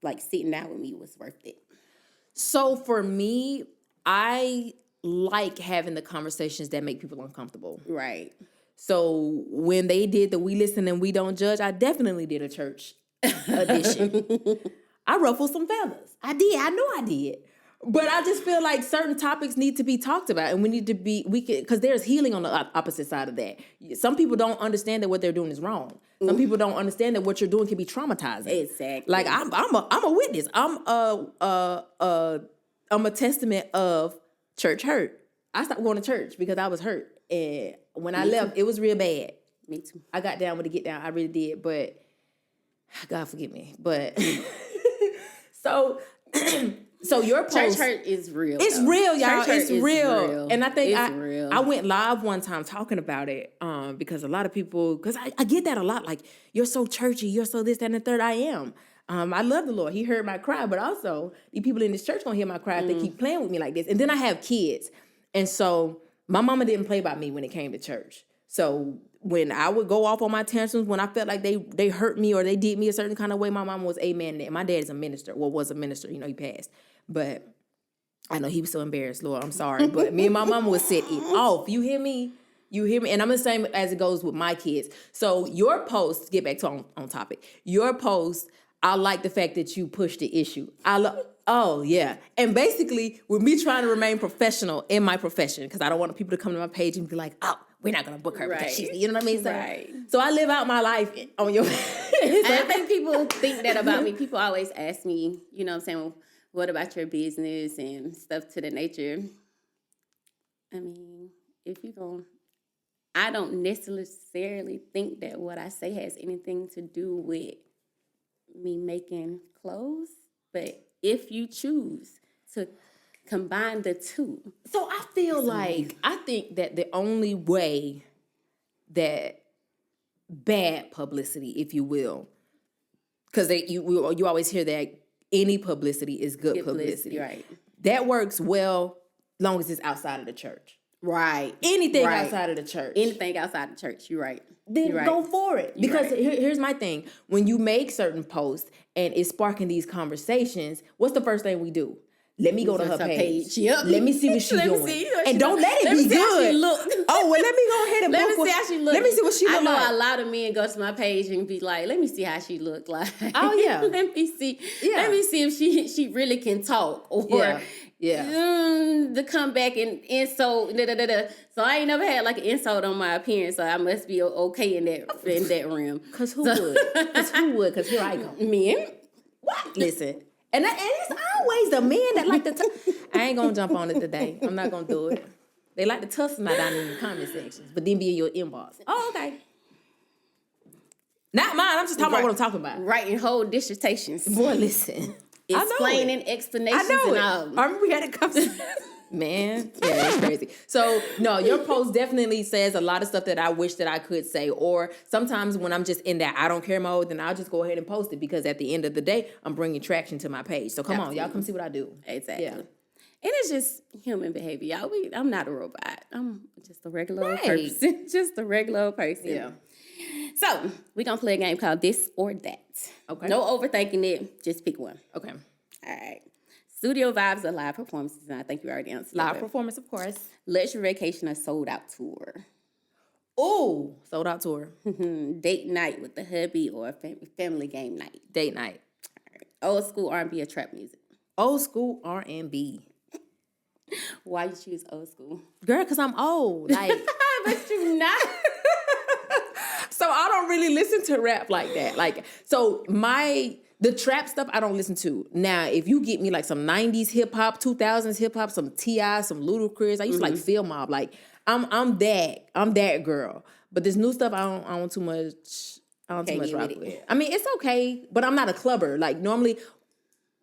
Speaker 1: like sitting down with me was worth it?
Speaker 2: So for me, I like having the conversations that make people uncomfortable.
Speaker 1: Right.
Speaker 2: So when they did the We Listen and We Don't Judge, I definitely did a church edition. I ruffled some feathers. I know I did. But I just feel like certain topics need to be talked about, and because there's healing on the opposite side of that. Some people don't understand that what they're doing is wrong. Some people don't understand that what you're doing can be traumatizing.
Speaker 1: Exactly.
Speaker 2: Like I'm a witness. I'm a testament of church hurt. I stopped going to church because I was hurt. And when I left, it was real bad.
Speaker 1: Me too.
Speaker 2: I got down with the get down. I really did. But God forgive me. But so your post,
Speaker 1: church hurt is real.
Speaker 2: It's real, y'all.
Speaker 1: It's real.
Speaker 2: And I think
Speaker 1: real.
Speaker 2: I went live one time talking about it because a lot of people, because I get that a lot. Like, you're so churchy. You're so this, that, and the third. I am. I love the Lord. He heard my cry, but also the people in this church gonna hear my cry if they keep playing with me like this. And then I have kids. And so my mama didn't play by me when it came to church. So when I would go off on my tantrums, when I felt like they hurt me or they did me a certain kind of way, my mama was amen. My dad is a minister. Well, was a minister. You know, he passed. But I know he was so embarrassed, Lord. I'm sorry. But me and my mama would set it off. You hear me? You hear me? And I'm the same as it goes with my kids. So your post, get back to on topic. Your post, I like the fact that you push the issue. Oh, yeah. And basically, with me trying to remain professional in my profession, because I don't want people to come to my page and be like, oh, we're not going to book her because she's, you know what I mean? So I live out my life on your
Speaker 1: And I think people think that about me. People always ask me, you know what I'm saying, well, what about your business and stuff to the nature? I mean, I don't necessarily think that what I say has anything to do with me making clothes, but if you choose to combine the two.
Speaker 2: So I think that the only way that bad publicity, if you will, because you always hear that any publicity is good publicity.
Speaker 1: Right.
Speaker 2: That works well long as it's outside of the church.
Speaker 1: Right.
Speaker 2: Anything outside of the church.
Speaker 1: Anything outside the church, you're right.
Speaker 2: Then go for it. Because here's my thing. When you make certain posts and it's sparking these conversations, what's the first thing we do? Let me go to
Speaker 1: Who's
Speaker 2: her
Speaker 1: on her
Speaker 2: page.
Speaker 1: page, yep.
Speaker 2: Let me see what she's
Speaker 1: Let me
Speaker 2: doing.
Speaker 1: see what
Speaker 2: And
Speaker 1: she
Speaker 2: don't
Speaker 1: look.
Speaker 2: let it
Speaker 1: Let
Speaker 2: be
Speaker 1: me see how
Speaker 2: good.
Speaker 1: she look.
Speaker 2: Oh, well, let me go ahead and
Speaker 1: Let me
Speaker 2: book
Speaker 1: see how she look.
Speaker 2: Let me see what she
Speaker 1: I
Speaker 2: look
Speaker 1: know
Speaker 2: like.
Speaker 1: a lot of men go to my page and be like, let me see how she look like.
Speaker 2: Oh, yeah.
Speaker 1: Let me see.
Speaker 2: Yeah.
Speaker 1: Let me see if she really can talk or to come back and insult. So I ain't never had like an insult on my appearance. So I must be okay in that realm.
Speaker 2: Because who would? Because here I go.
Speaker 1: Men.
Speaker 2: What? Listen. And it's always the men that like to I ain't going to jump on it today. I'm not going to do it. They like to tussle my down in the comment sections, but then be in your inbox. Oh, okay. Not mine. I'm just talking about what I'm talking about.
Speaker 1: Writing whole dissertations.
Speaker 2: Boy, listen.
Speaker 1: Explaining explanations
Speaker 2: I know
Speaker 1: and all.
Speaker 2: I remember we had a conversation. Man, yeah, it's crazy. So, no, your post definitely says a lot of stuff that I wish that I could say. Or sometimes when I'm just in that I don't care mode, then I'll just go ahead and post it because at the end of the day, I'm bringing traction to my page. So come on, y'all come see what I do.
Speaker 1: Exactly.
Speaker 2: Yeah.
Speaker 1: And it's just human behavior, y'all. I'm not a robot. I'm just a regular old
Speaker 2: Right.
Speaker 1: person. Just a regular old person.
Speaker 2: Yeah.
Speaker 1: So, we're going to play a game called This or That.
Speaker 2: Okay.
Speaker 1: No overthinking it. Just pick one.
Speaker 2: Okay.
Speaker 1: All right. Studio vibes or live performances? And I think you already answered
Speaker 2: Live
Speaker 1: that.
Speaker 2: performance, of course.
Speaker 1: Luxury vacation or sold out tour?
Speaker 2: Ooh, sold out tour.
Speaker 1: Date night with the hubby or family game night?
Speaker 2: Date night.
Speaker 1: Old school R&B or trap music?
Speaker 2: Old school R&B.
Speaker 1: Why you choose old school?
Speaker 2: Girl, because I'm old. Like,
Speaker 1: But you not.
Speaker 2: so I don't really listen to rap like that. Like, so the trap stuff I don't listen to. Now, if you get me like some 90s hip hop, 2000s hip hop, some T.I., some Ludacris, I used to like Feel Mob. Like, I'm that girl. But this new stuff I don't too much rock with. I mean, it's okay, but I'm not a clubber. Like, normally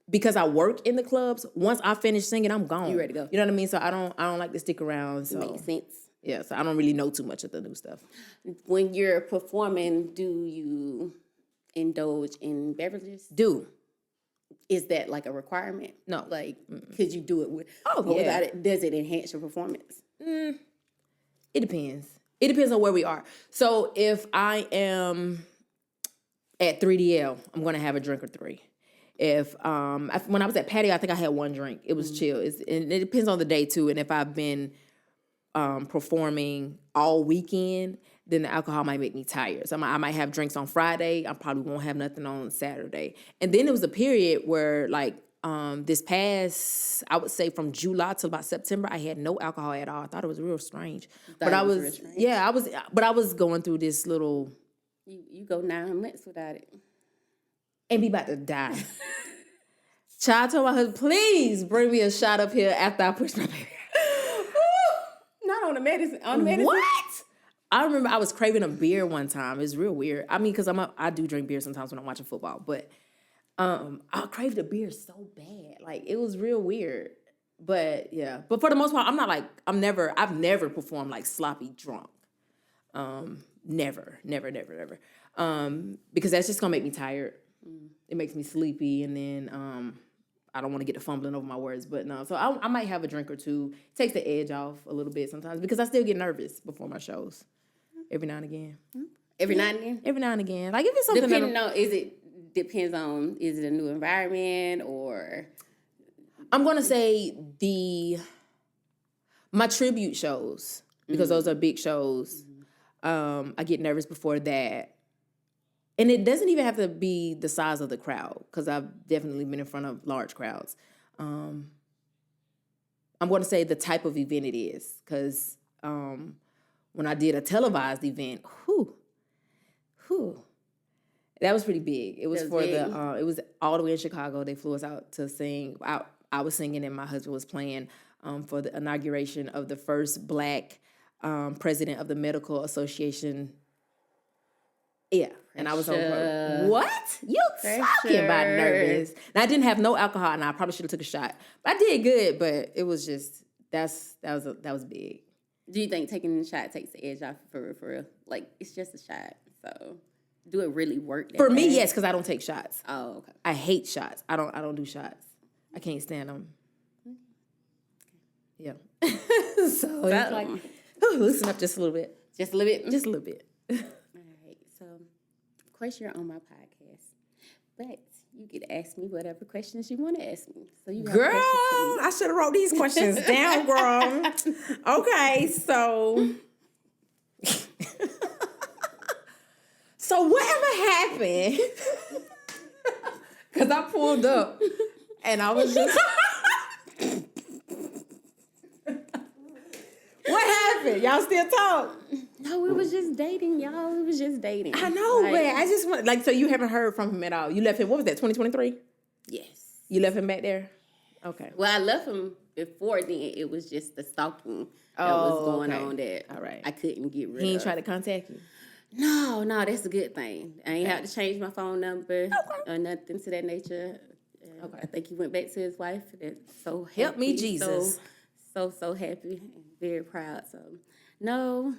Speaker 2: because I work in the clubs, once I finish singing, I'm gone.
Speaker 1: You ready to go.
Speaker 2: You know what I mean? So I don't like to stick around. So
Speaker 1: Makes sense.
Speaker 2: yeah, so I don't really know too much of the new stuff.
Speaker 1: When you're performing, do you indulge in beverages?
Speaker 2: Do.
Speaker 1: Is that like a requirement?
Speaker 2: No.
Speaker 1: Like, could you do it with?
Speaker 2: Oh,
Speaker 1: or
Speaker 2: yeah.
Speaker 1: without it? Does it enhance your performance?
Speaker 2: It depends. It depends on where we are. So if I am at 3DL, I'm going to have a drink or three. If when I was at Patio, I think I had one drink. It was chill. And it depends on the day too. And if I've been performing all weekend, then the alcohol might make me tired. So I might have drinks on Friday. I probably won't have nothing on Saturday. And then there was a period where like this past, I would say from July to about September, I had no alcohol at all. I thought it was real strange. But I was going through this little.
Speaker 1: You go 9 months without it.
Speaker 2: And be about to die. Child told my husband, please bring me a shot up here after I push my baby.
Speaker 1: Not on the medicine. On the medicine.
Speaker 2: What? I remember I was craving a beer one time. It's real weird. I mean, because I do drink beer sometimes when I'm watching football, but I craved a beer so bad. Like, it was real weird. But yeah. But for the most part, I've never performed like sloppy drunk. Never. Because that's just gonna make me tired. It makes me sleepy, and then I don't want to get to fumbling over my words. But no, so I might have a drink or two. It takes the edge off a little bit sometimes because I still get nervous before my shows. Every now and again.
Speaker 1: Every now and then.
Speaker 2: Every now and again. Like if it's something
Speaker 1: Depends on is it a new environment or
Speaker 2: I'm gonna say my tribute shows, because those are big shows. I get nervous before that. And it doesn't even have to be the size of the crowd, because I've definitely been in front of large crowds. I'm going to say the type of event it is, because when I did a televised event, that was pretty big. It was it was all the way in Chicago. They flew us out to sing. I was singing and my husband was playing for the inauguration of the first Black president of the Medical Association. Yeah, and I was on what? You talking about nervous? And I didn't have no alcohol, and I probably should have took a shot. But I did good, but it was just that was big.
Speaker 1: Do you think taking the shot takes the edge off for real? Like, it's just a shot, so do it really work?
Speaker 2: For me, yes, because I don't take shots.
Speaker 1: Oh, okay.
Speaker 2: I hate shots. I don't do shots. I can't stand them. Yeah. So it's like, loosen up just a little bit.
Speaker 1: Just a little bit?
Speaker 2: Just a little bit.
Speaker 1: All right. So, of course, you're on my podcast. But you get to ask me whatever questions you want to ask me. So you have
Speaker 2: Girl,
Speaker 1: questions for me.
Speaker 2: I should have wrote these questions down, girl. Okay, so whatever happened? Because I pulled up and I was just what happened? Y'all still talk?
Speaker 1: No, we was just dating, y'all. We was just dating.
Speaker 2: I know,
Speaker 1: Like,
Speaker 2: but I just want so you haven't heard from him at all. You left him, what was that, 2023?
Speaker 1: yes.
Speaker 2: You left him back there? Okay.
Speaker 1: Well, I left him before then. It was just the stalking that was going
Speaker 2: okay.
Speaker 1: on that
Speaker 2: All right.
Speaker 1: I couldn't get rid
Speaker 2: He ain't
Speaker 1: of.
Speaker 2: try to contact you?
Speaker 1: No, that's a good thing. I ain't have to change my phone number or nothing to that nature.
Speaker 2: Okay.
Speaker 1: I think he went back to his wife. That's so happy.
Speaker 2: Help me, Jesus.
Speaker 1: So happy and very proud. So no.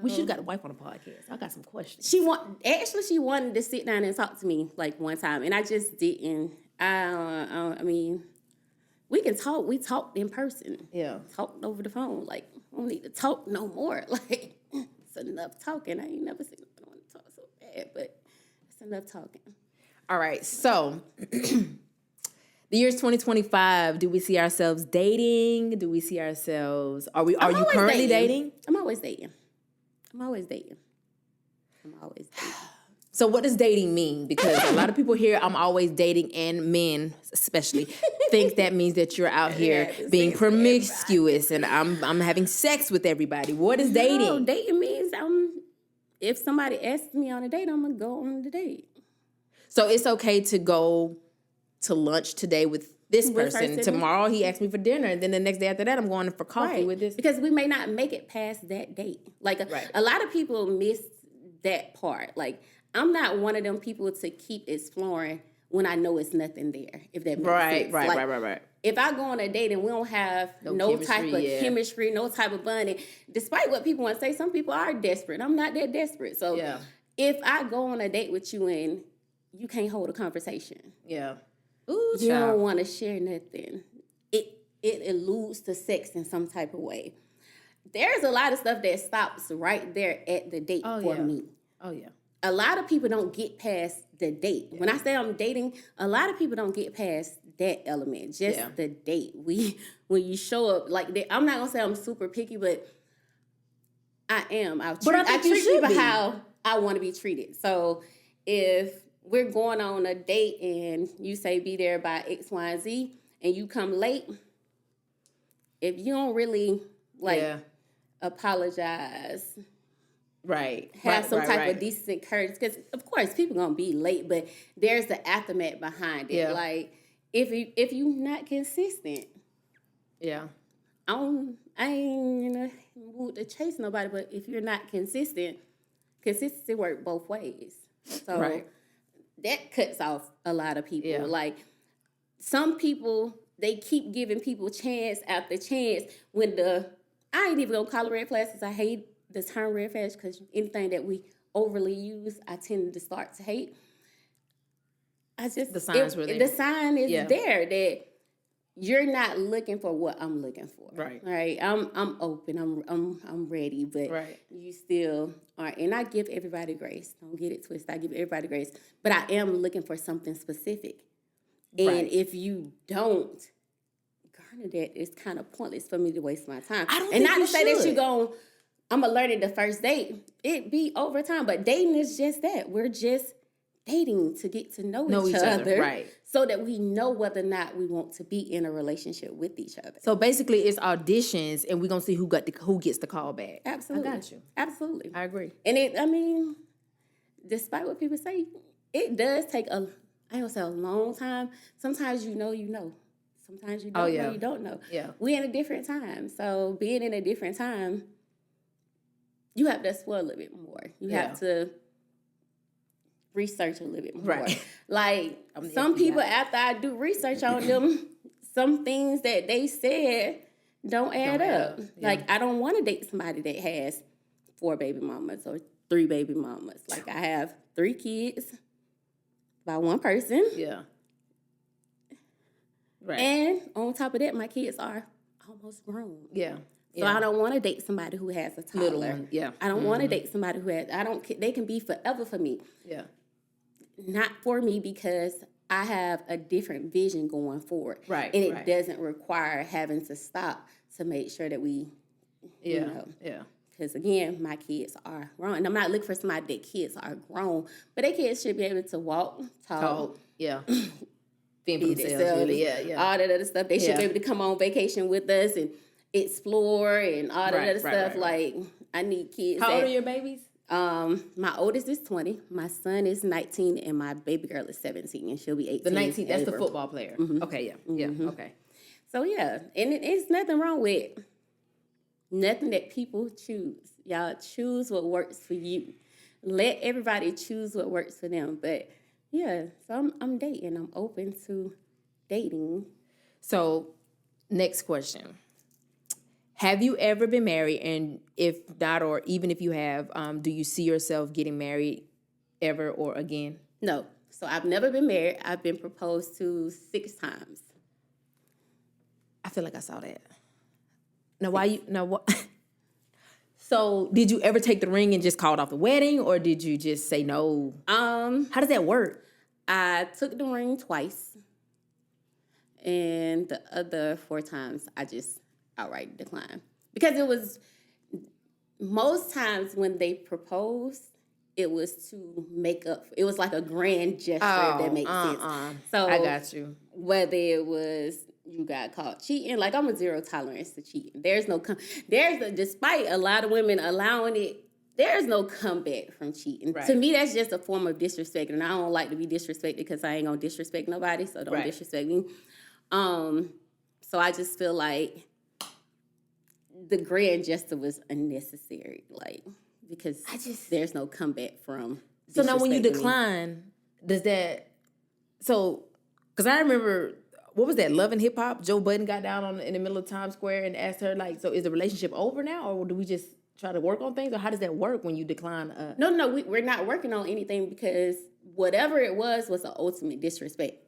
Speaker 2: We should have got a wife on the podcast. I got some questions.
Speaker 1: She wanted to sit down and talk to me like one time, and I just didn't. I mean, we can talk. We talked in person.
Speaker 2: Yeah.
Speaker 1: Talked over the phone. Like, I don't need to talk no more. Like, it's enough talking. I ain't never seen nobody want to talk so bad, but it's enough talking.
Speaker 2: All right. So the year's 2025. Do we see ourselves dating? Do we see ourselves? Are you
Speaker 1: always
Speaker 2: currently dating?
Speaker 1: I'm always dating.
Speaker 2: So what does dating mean? Because a lot of people here, I'm always dating, and men especially think that means that you're out here being promiscuous and I'm having sex with everybody. What is dating?
Speaker 1: No, dating means if somebody asks me on a date, I'm gonna go on the date.
Speaker 2: So it's okay to go to lunch today with this person. Tomorrow he asked me for dinner, and then the next day after that I'm going for coffee with this.
Speaker 1: Because we may not make it past that date. Like a lot of people miss that part. Like, I'm not one of them people to keep exploring when I know it's nothing there, if that makes sense.
Speaker 2: Right.
Speaker 1: If I go on a date and we don't have no type of chemistry, no type of bonding, despite what people want to say, some people are desperate. I'm not that desperate. So if I go on a date with you and you can't hold a conversation.
Speaker 2: Yeah.
Speaker 1: Ooh, you don't want to share nothing. It alludes to sex in some type of way. There's a lot of stuff that stops right there at the date for me.
Speaker 2: Oh, yeah.
Speaker 1: A lot of people don't get past the date. Yeah. When I say I'm dating, a lot of people don't get past that element, just the date. When you show up like that, I'm not going to say I'm super picky, but I am. I treat people how I want to be treated. So if we're going on a date and you say be there by X, Y, and Z, and you come late, if you don't really apologize, have some type of decent courtesy, because of course people gonna be late, but there's the aftermath behind it. Like if you not consistent, I ain't in a mood to chase nobody. But if you're not consistent, consistency work both ways. So that cuts off a lot of people. Yeah. Like, some people, they keep giving people chance after chance when I ain't even gonna call it red flags, because I hate the term red flags, because anything that we overly use, I tend to start to hate.
Speaker 2: The signs were there.
Speaker 1: The sign is there that you're not looking for what I'm looking for. Right. I'm open. I'm ready, but you still are. And I give everybody grace. Don't get it twisted. I give everybody grace, but I am looking for something specific. And if you don't garner that, it's kind of pointless for me to waste my time. And not to say that I'm gonna learn it the first date. It be over time, but dating is just that. We're just dating to get to know each other, so that we know whether or not we want to be in a relationship with each other.
Speaker 2: So basically, it's auditions, and we're gonna see who gets the call back.
Speaker 1: Absolutely,
Speaker 2: I got you.
Speaker 1: Absolutely,
Speaker 2: I agree.
Speaker 1: And despite what people say, it does take I ain't gonna say a long time. Sometimes you know. Sometimes you don't know. You don't know.
Speaker 2: Yeah,
Speaker 1: we're in a different time, so being in a different time, you have to explore a little bit more. You have to research a little bit more. Like, some people, after I do research on them, some things that they said don't add up. Like, I don't want to date somebody that has 4 baby mamas or 3 baby mamas. Like, I have 3 kids by one person. Yeah. Right. And on top of that, my kids are almost grown. Yeah. So I don't want to date somebody who has a toddler.
Speaker 2: Little one. Yeah.
Speaker 1: I don't want to date somebody who has, they can be forever for me.
Speaker 2: Yeah.
Speaker 1: not for me because I have a different vision going forward.
Speaker 2: Right,
Speaker 1: And it
Speaker 2: right.
Speaker 1: doesn't require having to stop to make sure that we,
Speaker 2: Yeah,
Speaker 1: know.
Speaker 2: yeah.
Speaker 1: Because again, my kids are grown. And I'm not looking for somebody that kids are grown, but their kids should be able to walk, talk,
Speaker 2: Oh, yeah. Fend for
Speaker 1: feed
Speaker 2: themselves,
Speaker 1: themselves,
Speaker 2: really. Yeah, yeah.
Speaker 1: all that other stuff. They should
Speaker 2: Yeah.
Speaker 1: be able to come on vacation with us and explore and all that
Speaker 2: Right,
Speaker 1: other
Speaker 2: right,
Speaker 1: stuff.
Speaker 2: right, right.
Speaker 1: Like, I need kids.
Speaker 2: How old
Speaker 1: that,
Speaker 2: are your babies?
Speaker 1: My oldest is 20, my son is 19, and my baby girl is 17, and she'll be 18.
Speaker 2: The 19, that's the
Speaker 1: April.
Speaker 2: football player. Okay, yeah, yeah, okay.
Speaker 1: So yeah, and it's nothing wrong with nothing that people choose. Y'all choose what works for you. Let everybody choose what works for them. But yeah, so I'm dating. I'm open to dating.
Speaker 2: So, next question. Have you ever been married? And if not, or even if you have, do you see yourself getting married ever or again?
Speaker 1: No. So I've never been married. I've been proposed to 6 times.
Speaker 2: I feel like I saw that. Now, why you, now what? So, did you ever take the ring and just call it off the wedding, or did you just say no? How does that work?
Speaker 1: I took the ring twice. And the other 4 times I just outright declined. Because it was most times when they proposed, it was to make up. It was like a grand gesture, if that makes sense. So
Speaker 2: I got you.
Speaker 1: whether it was you got caught cheating, like I'm a zero tolerance to cheating. Despite a lot of women allowing it, there's no comeback from cheating.
Speaker 2: Right.
Speaker 1: To me, that's just a form of disrespect, and I don't like to be disrespected because I ain't gonna disrespect nobody, so don't
Speaker 2: Right.
Speaker 1: disrespect me. So I just feel like the grand gesture was unnecessary, like because there's no comeback from.
Speaker 2: So now, when you
Speaker 1: disrespecting me.
Speaker 2: decline, does that? So, because I remember, what was that? Love and Hip Hop. Joe Budden got down in the middle of Times Square and asked her, like, so is the relationship over now, or do we just try to work on things, or how does that work when you decline?
Speaker 1: No, we're not working on anything because whatever it was an ultimate disrespect.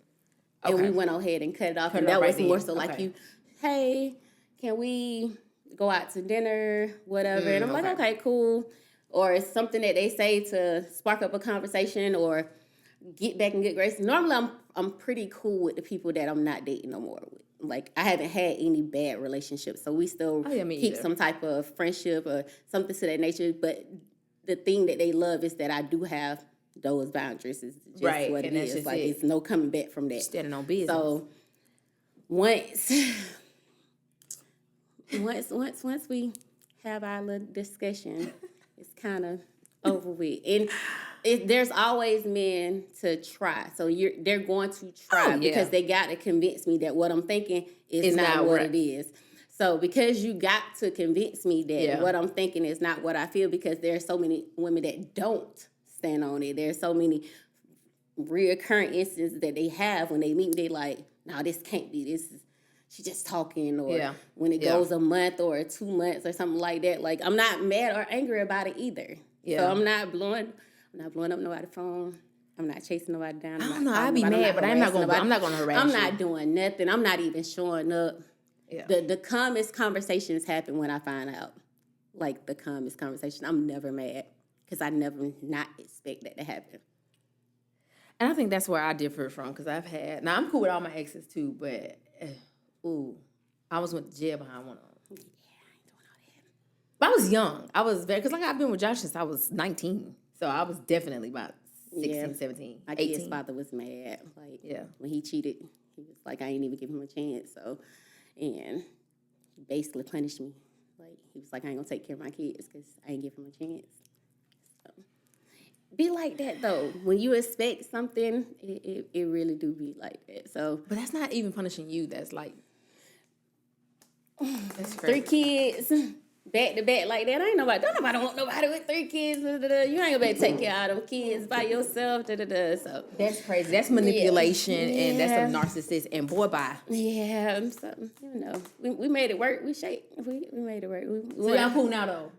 Speaker 1: And
Speaker 2: Okay.
Speaker 1: we went ahead and cut it off.
Speaker 2: Cut
Speaker 1: And
Speaker 2: it
Speaker 1: that
Speaker 2: off
Speaker 1: was
Speaker 2: right
Speaker 1: more
Speaker 2: then.
Speaker 1: so like
Speaker 2: Okay.
Speaker 1: hey, can we go out to dinner, whatever? And I'm like,
Speaker 2: okay.
Speaker 1: okay, cool. Or it's something that they say to spark up a conversation or get back in good graces. Normally, I'm pretty cool with the people that I'm not dating no more with. Like, I haven't had any bad relationships, so we still
Speaker 2: Me
Speaker 1: keep
Speaker 2: either.
Speaker 1: some type of friendship or something to that nature. But the thing that they love is that I do have those boundaries. Is just
Speaker 2: Right,
Speaker 1: what it
Speaker 2: and that's
Speaker 1: is.
Speaker 2: just
Speaker 1: Like,
Speaker 2: it.
Speaker 1: it's no coming back from that.
Speaker 2: Standing on business.
Speaker 1: So once we have our little discussion, it's kind of over with. And there's always men to try. So they're going to try because they got to convince me that what I'm thinking is not what it is. So because you got to convince me that what I'm thinking is not what I feel, because there are so many women that don't stand on it. There's so many reoccurring instances that they have when they meet me. They like, no, this can't be. This is she just talking, or when it goes a month or 2 months or something like that. Like, I'm not mad or angry about it either.
Speaker 2: Yeah.
Speaker 1: So I'm not blowing up nobody's phone. I'm not chasing nobody down.
Speaker 2: I don't know. I'd be mad, but I'm not gonna harass
Speaker 1: I'm
Speaker 2: you.
Speaker 1: not doing nothing. I'm not even showing up.
Speaker 2: Yeah.
Speaker 1: The calmest conversations happen when I find out. Like, the calmest conversation. I'm never mad because I never not expect that to happen.
Speaker 2: And I think that's where I differ from, because I've had, now I'm cool with all my exes too, but I almost went to jail behind one of them.
Speaker 1: Yeah, I ain't doing all that.
Speaker 2: But I was young. I was very, because like I've been with Josh since I was 19. So I was definitely about 16, 17,
Speaker 1: My
Speaker 2: 18.
Speaker 1: kid's father was mad. Like,
Speaker 2: Yeah.
Speaker 1: when he cheated, he was like, I ain't even give him a chance. So, and he basically punished me. Like, he was like, I ain't gonna take care of my kids because I ain't give him a chance. So, be like that though. When you expect something, it really do be like that. So,
Speaker 2: But that's not even punishing you. That's like, that's
Speaker 1: 3
Speaker 2: crazy.
Speaker 1: kids back to back like that. Don't nobody want nobody with 3 kids. You ain't gonna be able to take care of them kids by yourself. So
Speaker 2: That's crazy. That's manipulation, and that's a narcissist. And boy, bye.
Speaker 1: yeah, so we made it work. We made it work.
Speaker 2: So y'all cool now though?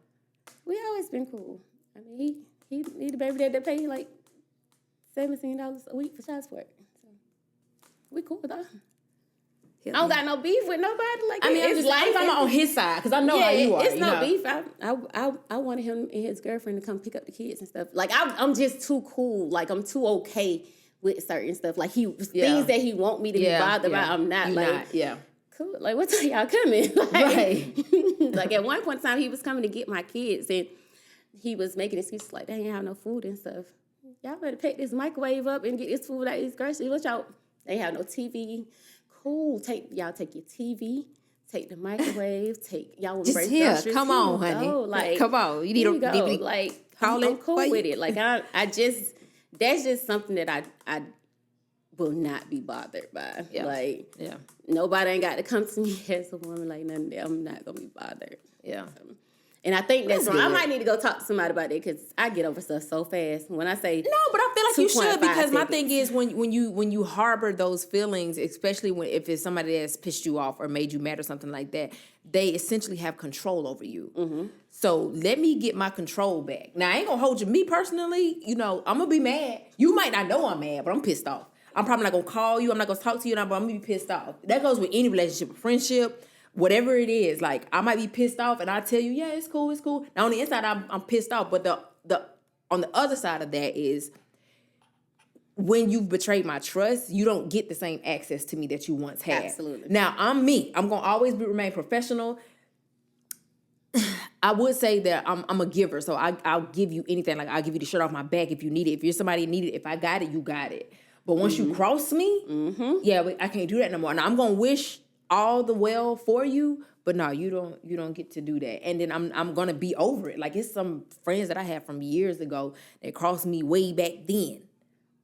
Speaker 1: We always been cool. I mean, he the baby dad that pay like $17 a week for child support. So we cool though. I don't got no beef with nobody. Like,
Speaker 2: I mean, I'm talking about on his side because I know how you are.
Speaker 1: It's
Speaker 2: you
Speaker 1: no
Speaker 2: know?
Speaker 1: beef. I wanted him and his girlfriend to come pick up the kids and stuff. Like, I'm just too cool. Like, I'm too okay with certain stuff. Like, things that he want me to be bothered by, I'm not. Cool. Like, what time y'all coming? Like,
Speaker 2: Right.
Speaker 1: Like, at one point in time, he was coming to get my kids, and he was making excuses like, they ain't have no food and stuff. Y'all better pick this microwave up and get this food out of these groceries. What y'all? They have no TV. Cool. Take your TV. Take the microwave. Y'all want to break groceries.
Speaker 2: Come on, honey.
Speaker 1: Like,
Speaker 2: come on. You need a DVD.
Speaker 1: Like,
Speaker 2: I'm
Speaker 1: cool with it. Like, that's just something that I will not be bothered by.
Speaker 2: Yeah.
Speaker 1: Like, nobody ain't got to come to me as a woman like nothing. I'm not gonna be bothered.
Speaker 2: Yeah.
Speaker 1: And I think that's wrong.
Speaker 2: good.
Speaker 1: I might need to go talk to somebody about that because I get over stuff so fast. When I say
Speaker 2: No, but I feel like you should, because my
Speaker 1: 2.5
Speaker 2: thing is when you harbor those feelings, especially if it's somebody that's pissed you off or made you mad or something like that, they essentially have control over you. Mm-hmm. So let me get my control back. Now I ain't gonna hold you. Me personally, I'm gonna be mad. You might not know I'm mad, but I'm pissed off. I'm probably not gonna call you. I'm not gonna talk to you, but I'm gonna be pissed off. That goes with any relationship, a friendship. Whatever it is, like I might be pissed off, and I tell you, yeah, it's cool. Now on the inside, I'm pissed off, but the on the other side of that is when you've betrayed my trust, you don't get the same access to me that you once had.
Speaker 1: Absolutely.
Speaker 2: Now I'm me. I'm gonna always remain professional. I would say that I'm a giver, so I'll give you anything. Like I'll give you the shirt off my back if you need it. If you're somebody who need it, if I got it, you got it. But once you cross me, I can't do that no more. Now I'm gonna wish all the well for you, but no, you don't get to do that. And then I'm gonna be over it. Like it's some friends that I had from years ago that crossed me way back then.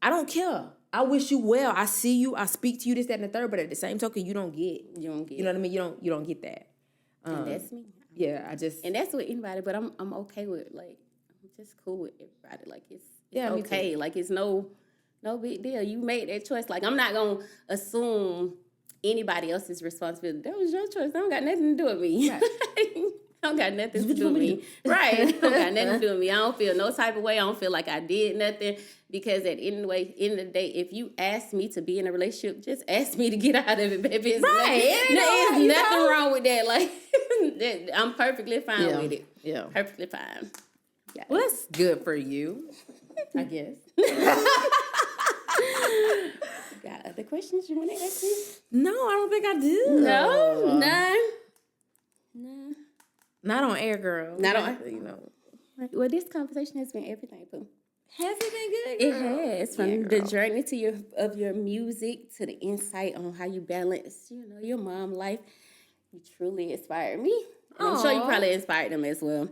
Speaker 2: I don't care. I wish you well. I see you. I speak to you, this, that, and the third. But at the same token, you don't get. You know what I mean? You don't get that.
Speaker 1: And that's me.
Speaker 2: Yeah,
Speaker 1: and that's with anybody. But I'm okay with I'm just cool with everybody. Like it's
Speaker 2: me
Speaker 1: okay.
Speaker 2: too.
Speaker 1: Like it's no big deal. You made that choice. Like I'm not gonna assume anybody else's responsibility. That was your choice. That don't got nothing to do with me. Right. Don't got nothing to do with me. Right. Don't got nothing to do with me. I don't feel no type of way. I don't feel like I did nothing. Because at the end of the day, if you ask me to be in a relationship, just ask me to get out of it, baby. There's nothing wrong with that. Like I'm perfectly fine with it.
Speaker 2: Yeah.
Speaker 1: Perfectly fine.
Speaker 2: Yeah. Well, that's good for you, I guess.
Speaker 1: Got other questions you want to ask me?
Speaker 2: No, I don't think I do.
Speaker 1: No, none.
Speaker 2: Not on air, girl.
Speaker 1: Not on. Well, this conversation has been everything, Pooh.
Speaker 2: Has it been good? Girl?
Speaker 1: It has. From the journey to your music to the insight on how you balance, your mom life. You truly inspired me. And I'm sure you probably inspired them as well.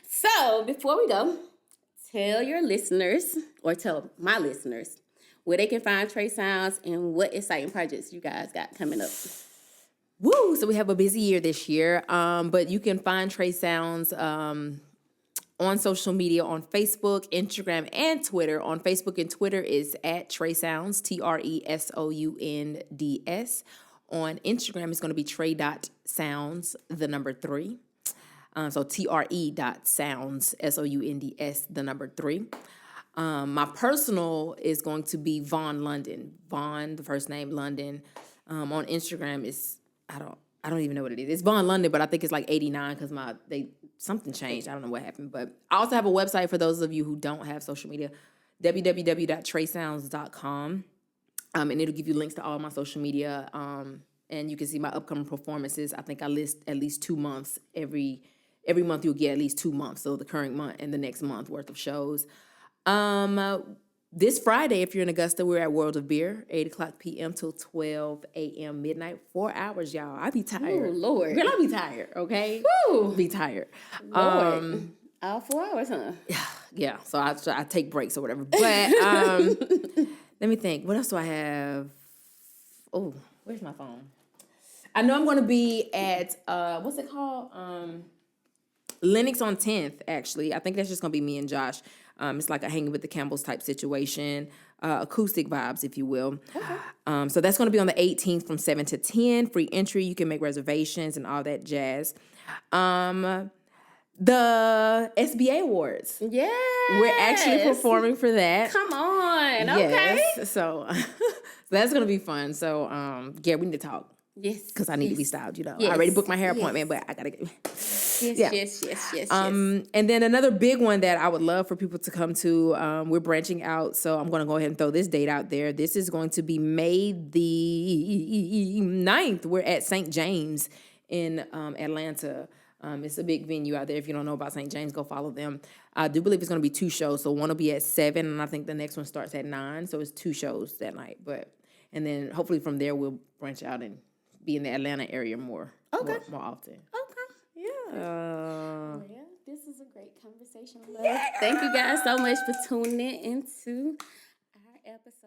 Speaker 1: So before we go, tell your listeners, or tell my listeners, where they can find Trey Sounds and what exciting projects you guys got coming up.
Speaker 2: Woo! So we have a busy year this year, but you can find Trey Sounds on social media on Facebook, Instagram, and Twitter. On Facebook and Twitter is at Trey Sounds, TRESOUNDS. On Instagram, it's going to be Trey.Sounds, the number 3. So TRE.Sounds, SOUNDS, the number 3. My personal is going to be Vaughn London. Vaughn, the first name, London. On Instagram is, I don't even know what it is. It's Vaughn London, but I think it's like 89 because something changed. I don't know what happened. But I also have a website for those of you who don't have social media, www.treysounds.com. And it'll give you links to all my social media. And you can see my upcoming performances. I think I list at least 2 months. Every month you'll get at least 2 months. So the current month and the next month worth of shows. This Friday, if you're in Augusta, we're at World of Beer, 8 o'clock p.m. till 12 a.m. midnight. 4 hours, y'all. I be tired.
Speaker 1: Oh, Lord.
Speaker 2: Girl, I be tired, okay?
Speaker 1: Woo.
Speaker 2: Be tired.
Speaker 1: Lord. All 4 hours, huh?
Speaker 2: Yeah, so I take breaks or whatever. But let me think. What else do I have? Oh, where's my phone? I know I'm going to be at, what's it called? Lennox on 10th, actually. I think that's just going to be me and Josh. It's like a hanging with the Campbells type situation, acoustic vibes, if you will. Okay. So that's going to be on the 18th from 7 to 10. Free entry. You can make reservations and all that jazz. The SBA Awards.
Speaker 1: Yeah.
Speaker 2: We're actually performing for that.
Speaker 1: Come on. Okay.
Speaker 2: Yes. So that's going to be fun. So, yeah, we need to talk.
Speaker 1: Yes.
Speaker 2: because I need to be styled. I
Speaker 1: Yes,
Speaker 2: already booked my hair
Speaker 1: yes.
Speaker 2: appointment, but I gotta get.
Speaker 1: Yes,
Speaker 2: Yeah.
Speaker 1: yes.
Speaker 2: And then another big one that I would love for people to come to, we're branching out, so I'm going to go ahead and throw this date out there. This is going to be May the 9th. We're at St. James in Atlanta. It's a big venue out there. If you don't know about St. James, go follow them. I do believe it's going to be 2 shows, so one will be at 7, and I think the next one starts at 9, so it's 2 shows that night. And then hopefully from there, we'll branch out and be in the Atlanta area more often.
Speaker 1: Okay.
Speaker 2: Yeah.
Speaker 1: Well, this is a great conversation, love. Thank you guys so much for tuning in into our episode.